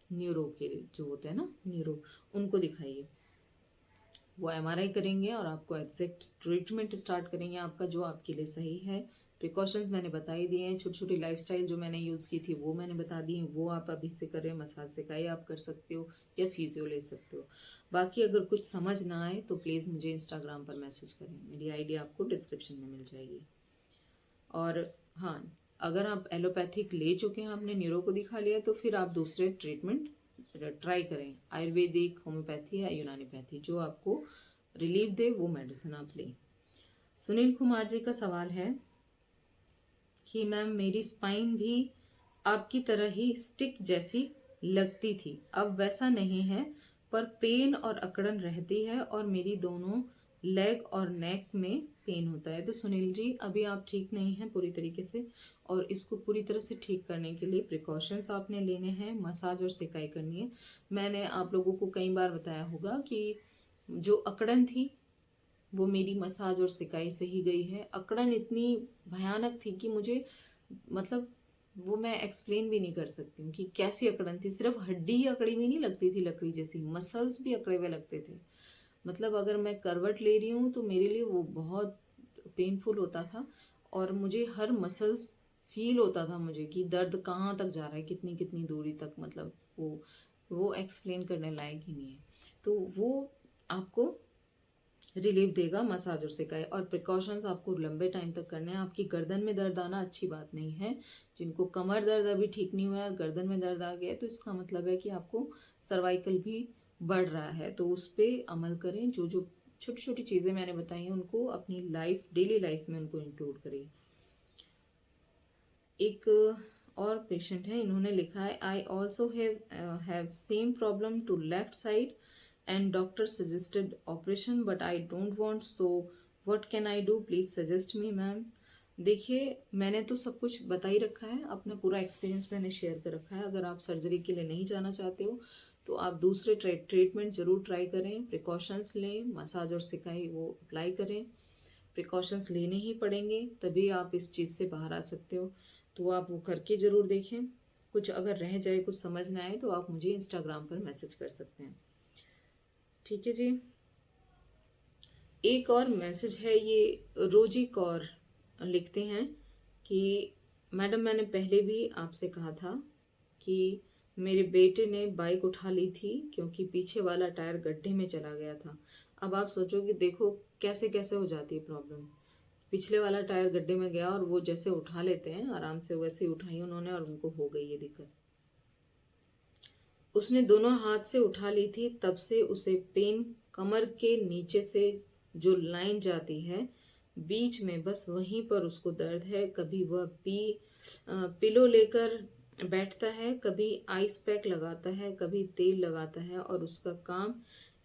न्यूरो के जो होते हैं ना, न्यूरो, उनको दिखाइए। वो एमआरआई करेंगे और आपको एग्जैक्ट ट्रीटमेंट स्टार्ट करेंगे आपका, जो आपके लिए सही है। प्रिकॉशंस मैंने बता ही दिए हैं, छोटी छोटी लाइफस्टाइल जो मैंने यूज़ की थी वो मैंने बता दी हैं, वो आप अभी से करें। मसाज सिकाई आप कर सकते हो या फिजियो ले सकते हो। बाकी अगर कुछ समझ ना आए तो प्लीज़ मुझे इंस्टाग्राम पर मैसेज करें, मेरी आईडी आपको डिस्क्रिप्शन में मिल जाएगी। और हाँ, अगर आप एलोपैथिक ले चुके हैं, आपने न्यूरो को दिखा लिया, तो फिर आप दूसरे ट्रीटमेंट ट्राई करें, आयुर्वेदिक, होम्योपैथी या यूनानीपैथी, जो आपको रिलीफ दे वो मेडिसिन आप लें। सुनील कुमार जी का सवाल है कि मैम मेरी स्पाइन भी आपकी तरह ही स्टिक जैसी लगती थी, अब वैसा नहीं है, पर पेन और अकड़न रहती है, और मेरी दोनों लेग और नेक में पेन होता है। तो सुनील जी, अभी आप ठीक नहीं हैं पूरी तरीके से, और इसको पूरी तरह से ठीक करने के लिए प्रिकॉशंस आपने लेने हैं, मसाज और सिकाई करनी है। मैंने आप लोगों को कई बार बताया होगा कि जो अकड़न थी वो मेरी मसाज और सिकाई से ही गई है। अकड़न इतनी भयानक थी कि मुझे, मतलब, वो मैं एक्सप्लेन भी नहीं कर सकती हूँ कि कैसी अकड़न थी। सिर्फ हड्डी ही अकड़ी हुई नहीं लगती थी लकड़ी जैसी, मसल्स भी अकड़े हुए लगते थे। मतलब अगर मैं करवट ले रही हूँ तो मेरे लिए वो बहुत पेनफुल होता था, और मुझे हर मसल्स फील होता था मुझे कि दर्द कहाँ तक जा रहा है, कितनी कितनी दूरी तक, मतलब वो एक्सप्लेन करने लायक ही नहीं है। तो वो आपको रिलीफ देगा मसाज और सिकाई। और प्रिकॉशंस आपको लंबे टाइम तक करने हैं। आपकी गर्दन में दर्द आना अच्छी बात नहीं है। जिनको कमर दर्द अभी ठीक नहीं हुआ है और गर्दन में दर्द आ गया है, तो इसका मतलब है कि आपको सर्वाइकल भी बढ़ रहा है। तो उस पर अमल करें। जो जो छोटी छोटी चीज़ें मैंने बताई हैं उनको अपनी लाइफ, डेली लाइफ में उनको इंक्लूड करें। एक और पेशेंट है, इन्होंने लिखा है, I also have same problem to left side and doctor suggested operation but I don't want, so what can I do, please suggest me ma'am. देखिए, मैंने तो सब कुछ बता ही रखा है, अपना पूरा एक्सपीरियंस मैंने शेयर कर रखा है। अगर आप सर्जरी के लिए नहीं जाना चाहते हो तो आप दूसरे ट्रीटमेंट जरूर ट्राई करें, प्रिकॉशंस लें, मसाज और सिकाई वो अप्लाई करें। प्रिकॉशंस लेने ही पड़ेंगे, तभी आप इस चीज़ से बाहर आ सकते हो। तो आप वो करके ज़रूर देखें। कुछ अगर रह जाए, कुछ समझ ना आए, तो आप मुझे इंस्टाग्राम पर मैसेज कर सकते हैं। ठीक है जी। एक और मैसेज है, ये रोजी कौर लिखते हैं कि मैडम, मैंने पहले भी आपसे कहा था कि मेरे बेटे ने बाइक उठा ली थी क्योंकि पीछे वाला टायर गड्ढे में चला गया था। अब आप सोचो कि देखो कैसे कैसे हो जाती है प्रॉब्लम। पिछले वाला टायर गड्ढे में गया और वो जैसे उठा लेते हैं आराम से, वैसे ही उठाई उन्होंने और उनको हो गई ये दिक्कत। उसने दोनों हाथ से उठा ली थी, तब से उसे पेन कमर के नीचे से जो लाइन जाती है बीच में, बस वहीं पर उसको दर्द है। कभी वह पिलो लेकर बैठता है, कभी आइस पैक लगाता है, कभी तेल लगाता है। और उसका काम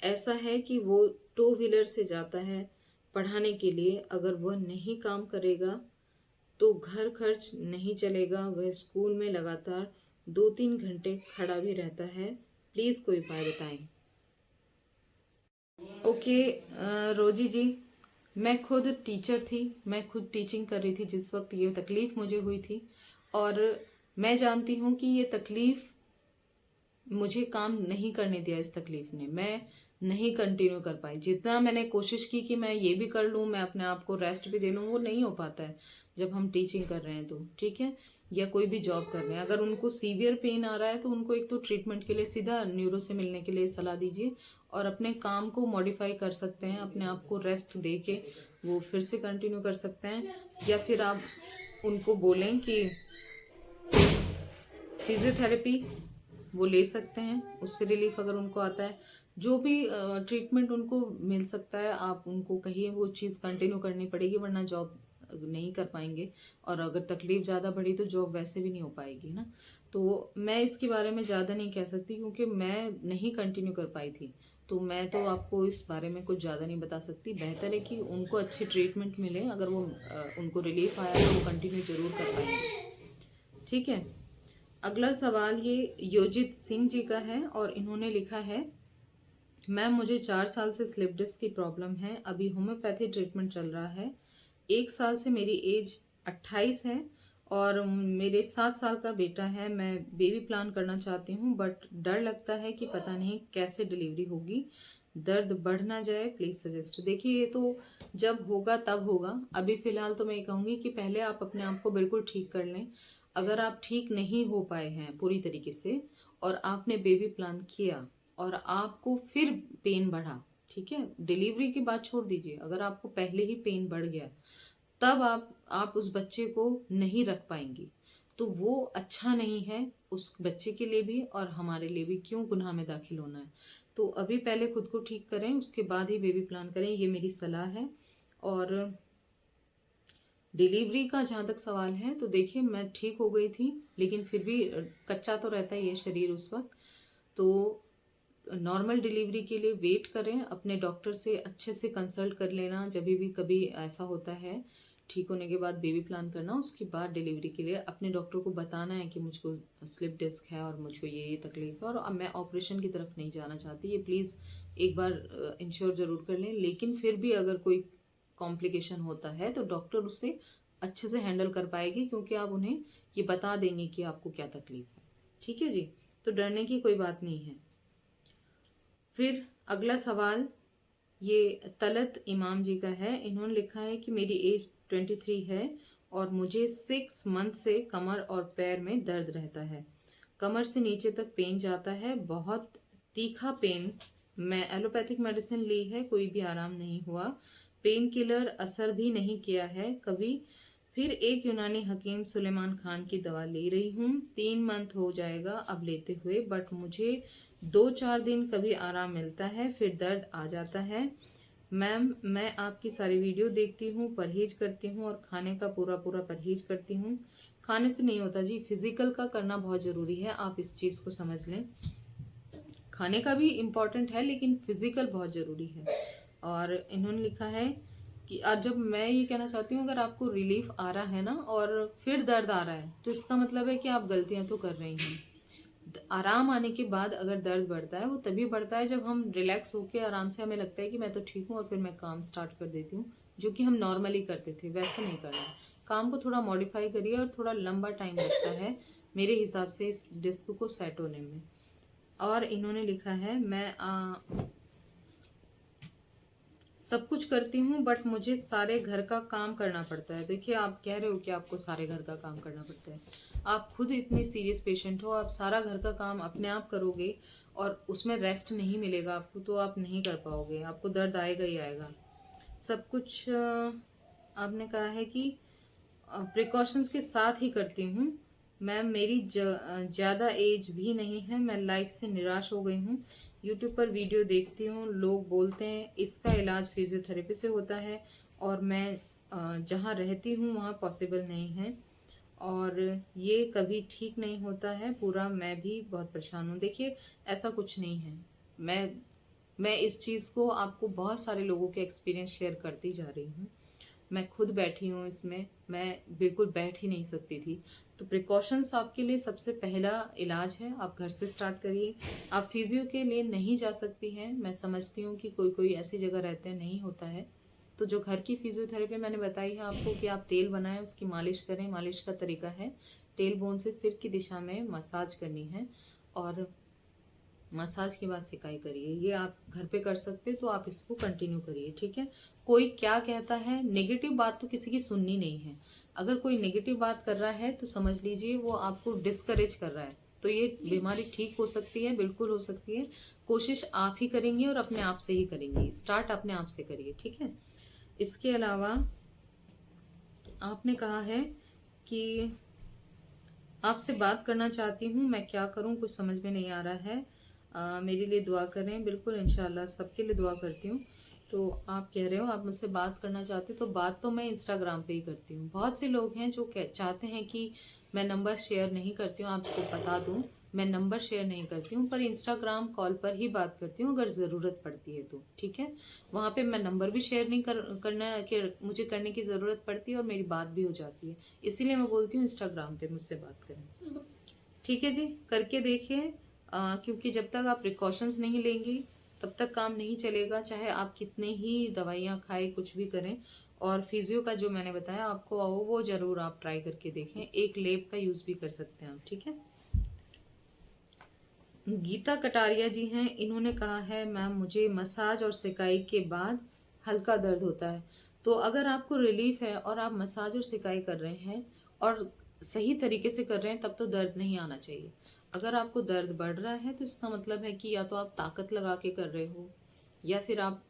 ऐसा है कि वो टू व्हीलर से जाता है पढ़ाने के लिए। अगर वह नहीं काम करेगा तो घर खर्च नहीं चलेगा। वह स्कूल में लगातार 2-3 घंटे खड़ा भी रहता है। प्लीज कोई उपाय बताएं। ओके रोजी जी, मैं खुद टीचर थी, मैं खुद टीचिंग कर रही थी जिस वक्त ये तकलीफ मुझे हुई थी। और मैं जानती हूँ कि ये तकलीफ मुझे काम नहीं करने दिया। इस तकलीफ ने मैं नहीं कंटिन्यू कर पाई। जितना मैंने कोशिश की कि मैं ये भी कर लूँ, मैं अपने आप को रेस्ट भी दे लूँ, वो नहीं हो पाता है जब हम टीचिंग कर रहे हैं तो। ठीक है, या कोई भी जॉब कर रहे हैं, अगर उनको सीवियर पेन आ रहा है तो उनको एक तो ट्रीटमेंट के लिए सीधा न्यूरो से मिलने के लिए सलाह दीजिए और अपने काम को मॉडिफाई कर सकते हैं। अपने आप को रेस्ट दे के वो फिर से कंटिन्यू कर सकते हैं। या फिर आप उनको बोलें कि फिजियोथेरेपी वो ले सकते हैं, उससे रिलीफ अगर उनको आता है। जो भी ट्रीटमेंट उनको मिल सकता है आप उनको कहिए, वो चीज़ कंटिन्यू करनी पड़ेगी, वरना जॉब नहीं कर पाएंगे। और अगर तकलीफ ज़्यादा बढ़ी तो जॉब वैसे भी नहीं हो पाएगी ना। तो मैं इसके बारे में ज़्यादा नहीं कह सकती क्योंकि मैं नहीं कंटिन्यू कर पाई थी। तो मैं तो आपको इस बारे में कुछ ज़्यादा नहीं बता सकती। बेहतर है कि उनको अच्छी ट्रीटमेंट मिले, अगर वो उनको रिलीफ आया तो वो कंटिन्यू ज़रूर कर पाएंगे। ठीक है। अगला सवाल ये योजित सिंह जी का है और इन्होंने लिखा है, मैम मुझे 4 साल से स्लिप डिस्क की प्रॉब्लम है। अभी होम्योपैथी ट्रीटमेंट चल रहा है। 1 साल से मेरी एज 28 है और मेरे 7 साल का बेटा है। मैं बेबी प्लान करना चाहती हूँ बट डर लगता है कि पता नहीं कैसे डिलीवरी होगी, दर्द बढ़ ना जाए, प्लीज सजेस्ट। देखिए, ये तो जब होगा तब होगा। अभी फिलहाल तो मैं ये कहूँगी कि पहले आप अपने आप को बिल्कुल ठीक कर लें। अगर आप ठीक नहीं हो पाए हैं पूरी तरीके से और आपने बेबी प्लान किया और आपको फिर पेन बढ़ा, ठीक है, डिलीवरी की बात छोड़ दीजिए, अगर आपको पहले ही पेन बढ़ गया तब आप उस बच्चे को नहीं रख पाएंगी, तो वो अच्छा नहीं है उस बच्चे के लिए भी और हमारे लिए भी। क्यों गुनाह में दाखिल होना है। तो अभी पहले खुद को ठीक करें, उसके बाद ही बेबी प्लान करें, ये मेरी सलाह है। और डिलीवरी का जहाँ तक सवाल है तो देखिए, मैं ठीक हो गई थी लेकिन फिर भी कच्चा तो रहता है ये शरीर उस वक्त। तो नॉर्मल डिलीवरी के लिए वेट करें, अपने डॉक्टर से अच्छे से कंसल्ट कर लेना जब भी कभी ऐसा होता है। ठीक होने के बाद बेबी प्लान करना, उसके बाद डिलीवरी के लिए अपने डॉक्टर को बताना है कि मुझको स्लिप डिस्क है और मुझको ये तकलीफ है और अब मैं ऑपरेशन की तरफ नहीं जाना चाहती। ये प्लीज़ एक बार इंश्योर ज़रूर कर लें। लेकिन फिर भी अगर कोई कॉम्प्लिकेशन होता है तो डॉक्टर उससे अच्छे से हैंडल कर पाएगी क्योंकि आप उन्हें ये बता देंगे कि आपको क्या तकलीफ है। ठीक है जी, तो डरने की कोई बात नहीं है। फिर अगला सवाल ये तलत इमाम जी का है। इन्होंने लिखा है कि मेरी एज 23 है और मुझे 6 मंथ से कमर और पैर में दर्द रहता है। कमर से नीचे तक पेन जाता है, बहुत तीखा पेन मैं एलोपैथिक मेडिसिन ली है, कोई भी आराम नहीं हुआ। पेन किलर असर भी नहीं किया है कभी। फिर एक यूनानी हकीम सुलेमान खान की दवा ले रही हूँ, 3 मंथ हो जाएगा अब लेते हुए, बट मुझे 2-4 दिन कभी आराम मिलता है, फिर दर्द आ जाता है। मैम, मैं आपकी सारी वीडियो देखती हूँ, परहेज करती हूँ और खाने का पूरा पूरा परहेज करती हूँ। खाने से नहीं होता जी, फिजिकल का करना बहुत ज़रूरी है, आप इस चीज़ को समझ लें। खाने का भी इम्पोर्टेंट है लेकिन फिजिकल बहुत ज़रूरी है। और इन्होंने लिखा है कि आज जब मैं ये कहना चाहती हूँ, अगर आपको रिलीफ आ रहा है ना और फिर दर्द आ रहा है, तो इसका मतलब है कि आप गलतियाँ तो कर रही हैं। आराम आने के बाद अगर दर्द बढ़ता है, वो तभी बढ़ता है जब हम रिलैक्स होकर आराम से हमें लगता है कि मैं तो ठीक हूँ, और फिर मैं काम स्टार्ट कर देती हूँ, जो कि हम नॉर्मली करते थे। वैसे नहीं करना है, काम को थोड़ा मॉडिफाई करिए, और थोड़ा लंबा टाइम लगता है मेरे हिसाब से इस डिस्क को सेट होने में। और इन्होंने लिखा है, मैं सब कुछ करती हूँ बट मुझे सारे घर का काम करना पड़ता है। देखिए, आप कह रहे हो कि आपको सारे घर का काम करना पड़ता है, आप खुद इतने सीरियस पेशेंट हो, आप सारा घर का काम अपने आप करोगे और उसमें रेस्ट नहीं मिलेगा आपको, तो आप नहीं कर पाओगे, आपको दर्द आएगा ही आएगा। सब कुछ आपने कहा है कि प्रिकॉशंस के साथ ही करती हूँ। मैम, मेरी ज़्यादा एज भी नहीं है, मैं लाइफ से निराश हो गई हूँ। यूट्यूब पर वीडियो देखती हूँ, लोग बोलते हैं इसका इलाज फिजियोथेरेपी से होता है, और मैं जहाँ रहती हूँ वहाँ पॉसिबल नहीं है, और ये कभी ठीक नहीं होता है पूरा। मैं भी बहुत परेशान हूँ। देखिए, ऐसा कुछ नहीं है। मैं इस चीज़ को आपको बहुत सारे लोगों के एक्सपीरियंस शेयर करती जा रही हूँ। मैं खुद बैठी हूँ इसमें, मैं बिल्कुल बैठ ही नहीं सकती थी। तो प्रिकॉशंस आपके लिए सबसे पहला इलाज है, आप घर से स्टार्ट करिए। आप फिजियो के लिए नहीं जा सकती हैं, मैं समझती हूँ कि कोई कोई ऐसी जगह रहते हैं नहीं होता है। तो जो घर की फिजियोथेरेपी मैंने बताई है आपको, कि आप तेल बनाएं, उसकी मालिश करें। मालिश का तरीका है, टेल बोन से सिर की दिशा में मसाज करनी है, और मसाज के बाद सिकाई करिए। ये आप घर पे कर सकते, तो आप इसको कंटिन्यू करिए, ठीक है। कोई क्या कहता है, नेगेटिव बात तो किसी की सुननी नहीं है। अगर कोई नेगेटिव बात कर रहा है तो समझ लीजिए वो आपको डिस्करेज कर रहा है, तो ये बीमारी ठीक हो सकती है, बिल्कुल हो सकती है। कोशिश आप ही करेंगे और अपने आप से ही करेंगे, स्टार्ट अपने आप से करिए, ठीक है। इसके अलावा आपने कहा है कि आपसे बात करना चाहती हूँ, मैं क्या करूँ, कुछ समझ में नहीं आ रहा है, मेरे लिए दुआ करें। बिल्कुल, इंशाल्लाह सबके लिए दुआ करती हूँ। तो आप कह रहे हो आप मुझसे बात करना चाहते हो, तो बात तो मैं इंस्टाग्राम पे ही करती हूँ। बहुत से लोग हैं जो चाहते हैं कि मैं नंबर शेयर नहीं करती हूँ, आपको बता दूँ, मैं नंबर शेयर नहीं करती हूँ, पर इंस्टाग्राम कॉल पर ही बात करती हूँ अगर ज़रूरत पड़ती है तो, ठीक है। वहाँ पे मैं नंबर भी शेयर नहीं करना कि मुझे करने की ज़रूरत पड़ती है, और मेरी बात भी हो जाती है। इसीलिए मैं बोलती हूँ इंस्टाग्राम पे मुझसे बात करें, ठीक है जी। करके देखिए, क्योंकि जब तक आप प्रिकॉशंस नहीं लेंगी तब तक काम नहीं चलेगा, चाहे आप कितने ही दवाइयाँ खाएं, कुछ भी करें। और फिजियो का जो मैंने बताया आपको, वो ज़रूर आप ट्राई करके देखें। एक लेप का यूज़ भी कर सकते हैं आप, ठीक है। गीता कटारिया जी हैं, इन्होंने कहा है, मैम मुझे मसाज और सिकाई के बाद हल्का दर्द होता है। तो अगर आपको रिलीफ है और आप मसाज और सिकाई कर रहे हैं और सही तरीके से कर रहे हैं, तब तो दर्द नहीं आना चाहिए। अगर आपको दर्द बढ़ रहा है तो इसका मतलब है कि या तो आप ताकत लगा के कर रहे हो, या फिर आप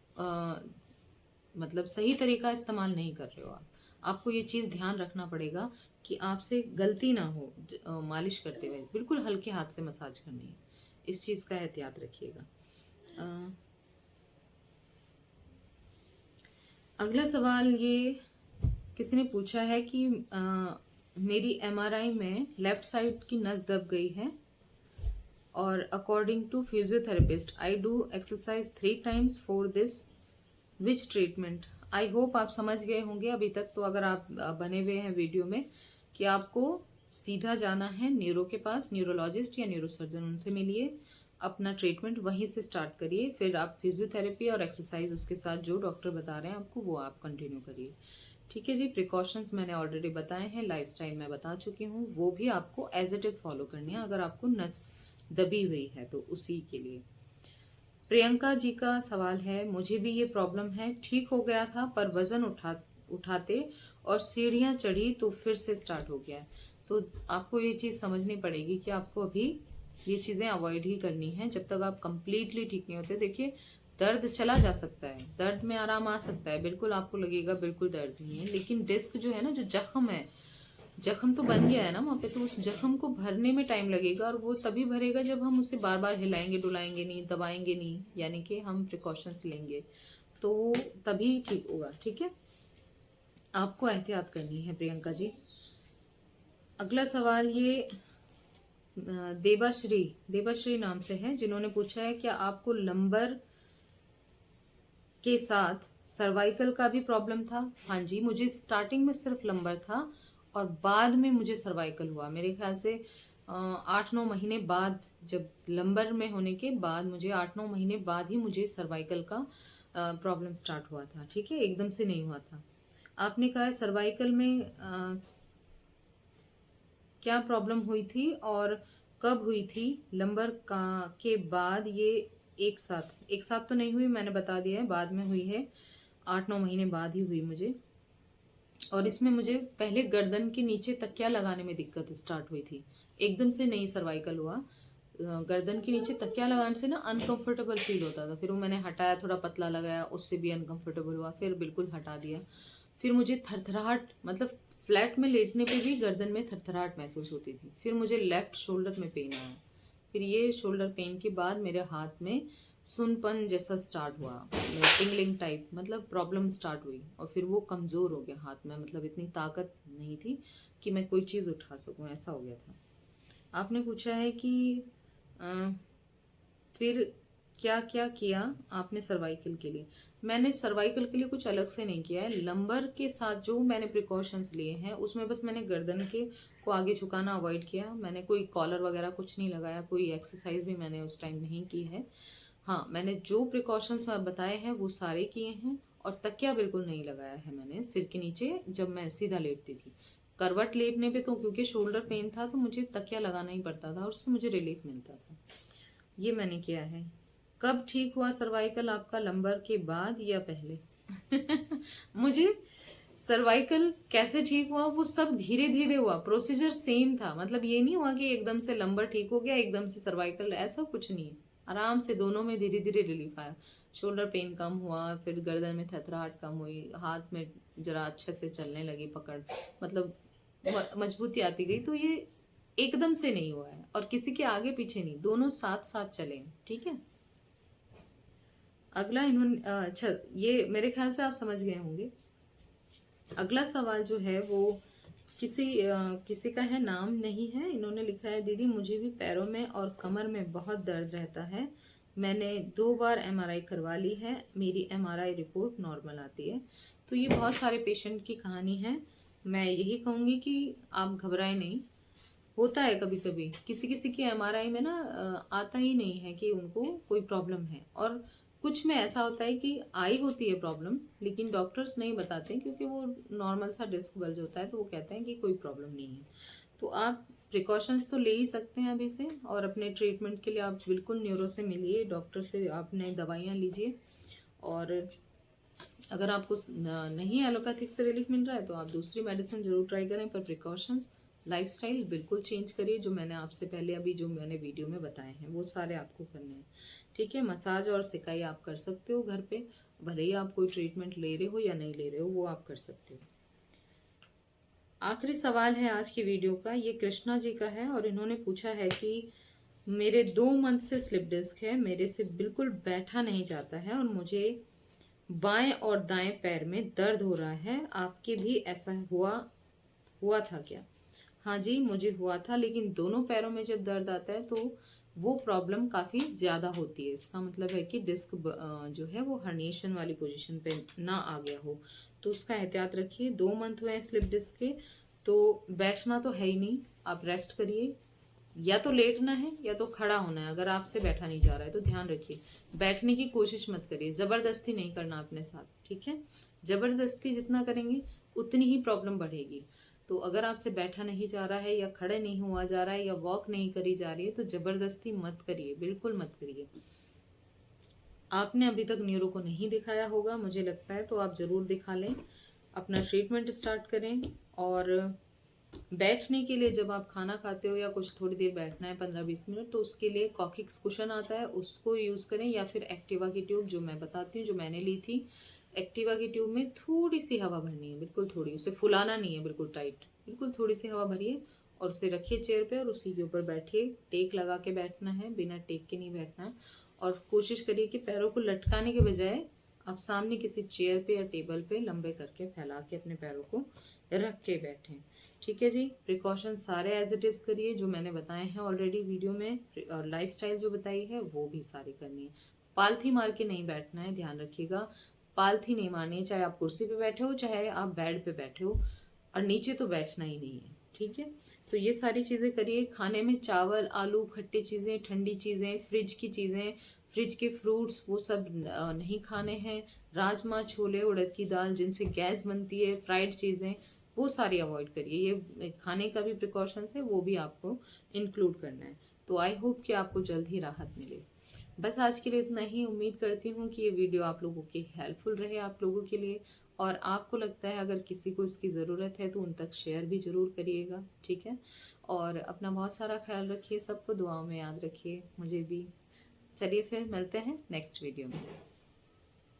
मतलब सही तरीका इस्तेमाल नहीं कर रहे हो। आपको ये चीज़ ध्यान रखना पड़ेगा कि आपसे गलती ना हो, मालिश करते हुए बिल्कुल हल्के हाथ से मसाज करनी है, इस चीज़ का एहतियात रखिएगा। अगला सवाल ये किसी ने पूछा है कि मेरी एमआरआई में लेफ्ट साइड की नस दब गई है, और according to physiotherapist I do exercise 3 times for this, which treatment. I hope आप समझ गए होंगे अभी तक। तो अगर आप बने हुए हैं वीडियो में, कि आपको सीधा जाना है न्यूरो के पास, न्यूरोलॉजिस्ट या न्यूरोसर्जन, उनसे मिलिए, अपना ट्रीटमेंट वहीं से स्टार्ट करिए, फिर आप फिजियोथेरेपी और एक्सरसाइज उसके साथ जो डॉक्टर बता रहे हैं आपको, वो आप कंटिन्यू करिए, ठीक है जी। प्रिकॉशंस मैंने ऑलरेडी बताए हैं, लाइफस्टाइल मैं बता चुकी हूँ, वो भी आपको एज इट इज़ फॉलो करनी है अगर आपको नस दबी हुई है तो, उसी के लिए। प्रियंका जी का सवाल है, मुझे भी ये प्रॉब्लम है, ठीक हो गया था पर वज़न उठाते और सीढ़ियाँ चढ़ी तो फिर से स्टार्ट हो गया है। तो आपको ये चीज़ समझनी पड़ेगी कि आपको अभी ये चीज़ें अवॉइड ही करनी है जब तक आप कंप्लीटली ठीक नहीं होते। देखिए दर्द चला जा सकता है, दर्द में आराम आ सकता है, बिल्कुल आपको लगेगा बिल्कुल दर्द नहीं है, लेकिन डिस्क जो है ना, जो जख्म है, जख्म तो बन गया है ना वहाँ पे, तो उस जख्म को भरने में टाइम लगेगा, और वो तभी भरेगा जब हम उसे बार बार हिलाएंगे डुलाएंगे नहीं, दबाएंगे नहीं, यानी कि हम प्रिकॉशंस लेंगे, तो वो तभी ठीक होगा। ठीक है, आपको एहतियात करनी है प्रियंका जी। अगला सवाल ये देवाश्री नाम से है, जिन्होंने पूछा है क्या आपको लंबर के साथ सर्वाइकल का भी प्रॉब्लम था? हाँ जी, मुझे स्टार्टिंग में सिर्फ लंबर था और बाद में मुझे सर्वाइकल हुआ। मेरे ख्याल से 8-9 महीने बाद, जब लंबर में होने के बाद मुझे 8-9 महीने बाद ही मुझे सर्वाइकल का प्रॉब्लम स्टार्ट हुआ था। ठीक है, एकदम से नहीं हुआ था। आपने कहा है सर्वाइकल में क्या प्रॉब्लम हुई थी और कब हुई थी? लंबर का के बाद ये एक साथ तो नहीं हुई, मैंने बता दिया है, बाद में हुई है, 8-9 महीने बाद ही हुई मुझे। और इसमें मुझे पहले गर्दन के नीचे तकिया लगाने में दिक्कत स्टार्ट हुई थी, एकदम से नहीं सर्वाइकल हुआ। गर्दन के नीचे तकिया लगाने से ना अनकंफर्टेबल फील होता था, फिर वो मैंने हटाया, थोड़ा पतला लगाया, उससे भी अनकंफर्टेबल हुआ, फिर बिल्कुल हटा दिया। फिर मुझे थरथराहट, मतलब फ्लैट में लेटने पे भी गर्दन में थरथराहट महसूस होती थी। फिर मुझे लेफ्ट शोल्डर में पेन आया, फिर ये शोल्डर पेन के बाद मेरे हाथ में सुनपन जैसा स्टार्ट हुआ, टिंगलिंग टाइप, मतलब प्रॉब्लम स्टार्ट हुई, और फिर वो कमज़ोर हो गया हाथ में, मतलब इतनी ताकत नहीं थी कि मैं कोई चीज़ उठा सकूं, ऐसा हो गया था। आपने पूछा है कि फिर क्या क्या किया आपने सर्वाइकल के लिए? मैंने सर्वाइकल के लिए कुछ अलग से नहीं किया है। लंबर के साथ जो मैंने प्रिकॉशंस लिए हैं उसमें बस मैंने गर्दन के को आगे झुकाना अवॉइड किया, मैंने कोई कॉलर वगैरह कुछ नहीं लगाया, कोई एक्सरसाइज भी मैंने उस टाइम नहीं की है। हाँ, मैंने जो प्रिकॉशंस बताए हैं वो सारे किए हैं, और तकिया बिल्कुल नहीं लगाया है मैंने सिर के नीचे जब मैं सीधा लेटती थी। करवट लेटने पे तो क्योंकि शोल्डर पेन था तो मुझे तकिया लगाना ही पड़ता था, और उससे मुझे रिलीफ मिलता था। ये मैंने किया है। कब ठीक हुआ सर्वाइकल आपका, लंबर के बाद या पहले? मुझे सर्वाइकल कैसे ठीक हुआ, वो सब धीरे धीरे हुआ, प्रोसीजर सेम था, मतलब ये नहीं हुआ कि एकदम से लंबर ठीक हो गया एकदम से सर्वाइकल, ऐसा कुछ नहीं है। आराम से दोनों में धीरे धीरे रिलीफ आया, शोल्डर पेन कम हुआ, फिर गर्दन में थरथराहट कम हुई, हाथ में जरा अच्छे से चलने लगी पकड़, मतलब मजबूती आती गई। तो ये एकदम से नहीं हुआ है, और किसी के आगे पीछे नहीं, दोनों साथ साथ चले। ठीक है, अगला इन्होंने अच्छा, ये मेरे ख्याल से आप समझ गए होंगे। अगला सवाल जो है वो किसी का है, नाम नहीं है। इन्होंने लिखा है दीदी मुझे भी पैरों में और कमर में बहुत दर्द रहता है, मैंने 2 बार एमआरआई करवा ली है, मेरी एमआरआई रिपोर्ट नॉर्मल आती है। तो ये बहुत सारे पेशेंट की कहानी है। मैं यही कहूँगी कि आप घबराएं नहीं, होता है कभी कभी किसी किसी की एमआरआई में ना आता ही नहीं है कि उनको कोई प्रॉब्लम है, और कुछ में ऐसा होता है कि आई होती है प्रॉब्लम, लेकिन डॉक्टर्स नहीं बताते क्योंकि वो नॉर्मल सा डिस्क बल्ज होता है, तो वो कहते हैं कि कोई प्रॉब्लम नहीं है। तो आप प्रिकॉशंस तो ले ही सकते हैं अभी से, और अपने ट्रीटमेंट के लिए आप बिल्कुल न्यूरो से मिलिए, डॉक्टर से आपने दवाइयाँ लीजिए, और अगर आपको नहीं एलोपैथिक से रिलीफ मिल रहा है तो आप दूसरी मेडिसिन जरूर ट्राई करें, पर प्रिकॉशंस, लाइफस्टाइल बिल्कुल चेंज करिए, जो मैंने आपसे पहले अभी जो मैंने वीडियो में बताए हैं वो सारे आपको करने हैं। ठीक है, मसाज और सिकाई आप कर सकते हो घर पे, भले ही आप कोई ट्रीटमेंट ले रहे हो या नहीं ले रहे हो, वो आप कर सकते हो। आखिरी सवाल है आज की वीडियो का, ये कृष्णा जी का है, और इन्होंने पूछा है कि मेरे 2 मंथ से स्लिप डिस्क है, मेरे से बिल्कुल बैठा नहीं जाता है, और मुझे बाएं और दाएं पैर में दर्द हो रहा है, आपके भी ऐसा हुआ था क्या? हाँ जी, मुझे हुआ था, लेकिन दोनों पैरों में जब दर्द आता है तो वो प्रॉब्लम काफ़ी ज़्यादा होती है। इसका मतलब है कि डिस्क जो है वो हर्निएशन वाली पोजीशन पे ना आ गया हो, तो उसका एहतियात रखिए। 2 मंथ हुए हैं स्लिप डिस्क के, तो बैठना तो है ही नहीं, आप रेस्ट करिए, या तो लेटना है या तो खड़ा होना है। अगर आपसे बैठा नहीं जा रहा है तो ध्यान रखिए, बैठने की कोशिश मत करिए, ज़बरदस्ती नहीं करना अपने साथ। ठीक है, ज़बरदस्ती जितना करेंगे उतनी ही प्रॉब्लम बढ़ेगी। तो अगर आपसे बैठा नहीं जा रहा है, या खड़े नहीं हुआ जा रहा है, या वॉक नहीं करी जा रही है, तो ज़बरदस्ती मत करिए, बिल्कुल मत करिए। आपने अभी तक न्यूरो को नहीं दिखाया होगा मुझे लगता है, तो आप ज़रूर दिखा लें, अपना ट्रीटमेंट स्टार्ट करें, और बैठने के लिए जब आप खाना खाते हो या कुछ थोड़ी देर बैठना है 15-20 मिनट, तो उसके लिए कॉकिक्स कुशन आता है, उसको यूज़ करें, या फिर एक्टिवा की ट्यूब जो मैं बताती हूँ, जो मैंने ली थी। एक्टिवा की ट्यूब में थोड़ी सी हवा भरनी है, बिल्कुल थोड़ी, उसे फुलाना नहीं है, बिल्कुल टाइट, बिल्कुल थोड़ी सी हवा भरिए और उसे रखिए चेयर पे और उसी के ऊपर बैठिए। टेक लगा के बैठना है, बिना टेक के नहीं बैठना है। और कोशिश करिए कि पैरों को लटकाने के बजाय आप सामने किसी चेयर पे या टेबल पे लंबे करके फैला के अपने पैरों को रख के बैठें। ठीक है जी। प्रिकॉशन सारे एज इट इज़ करिए जो मैंने बताए हैं ऑलरेडी वीडियो में, और लाइफस्टाइल जो बताई है वो भी सारी करनी है। पालथी मार के नहीं बैठना है, ध्यान रखिएगा। पालथी नहीं मारनी है, चाहे आप कुर्सी पे बैठे हो चाहे आप बेड पे बैठे हो, और नीचे तो बैठना ही नहीं है। ठीक है, तो ये सारी चीज़ें करिए। खाने में चावल, आलू, खट्टी चीज़ें, ठंडी चीज़ें, फ्रिज की चीज़ें, फ्रिज के फ्रूट्स, वो सब नहीं खाने हैं। राजमा, छोले, उड़द की दाल जिनसे गैस बनती है, फ्राइड चीज़ें, वो सारी अवॉइड करिए। ये खाने का भी प्रिकॉशंस है, वो भी आपको इंक्लूड करना है। तो आई होप कि आपको जल्द ही राहत मिले। बस आज के लिए इतना ही। उम्मीद करती हूँ कि ये वीडियो आप लोगों की हेल्पफुल रहे, आप लोगों के लिए। और आपको लगता है अगर किसी को इसकी ज़रूरत है तो उन तक शेयर भी ज़रूर करिएगा। ठीक है, और अपना बहुत सारा ख्याल रखिए, सबको दुआओं में याद रखिए, मुझे भी। चलिए फिर मिलते हैं नेक्स्ट वीडियो में।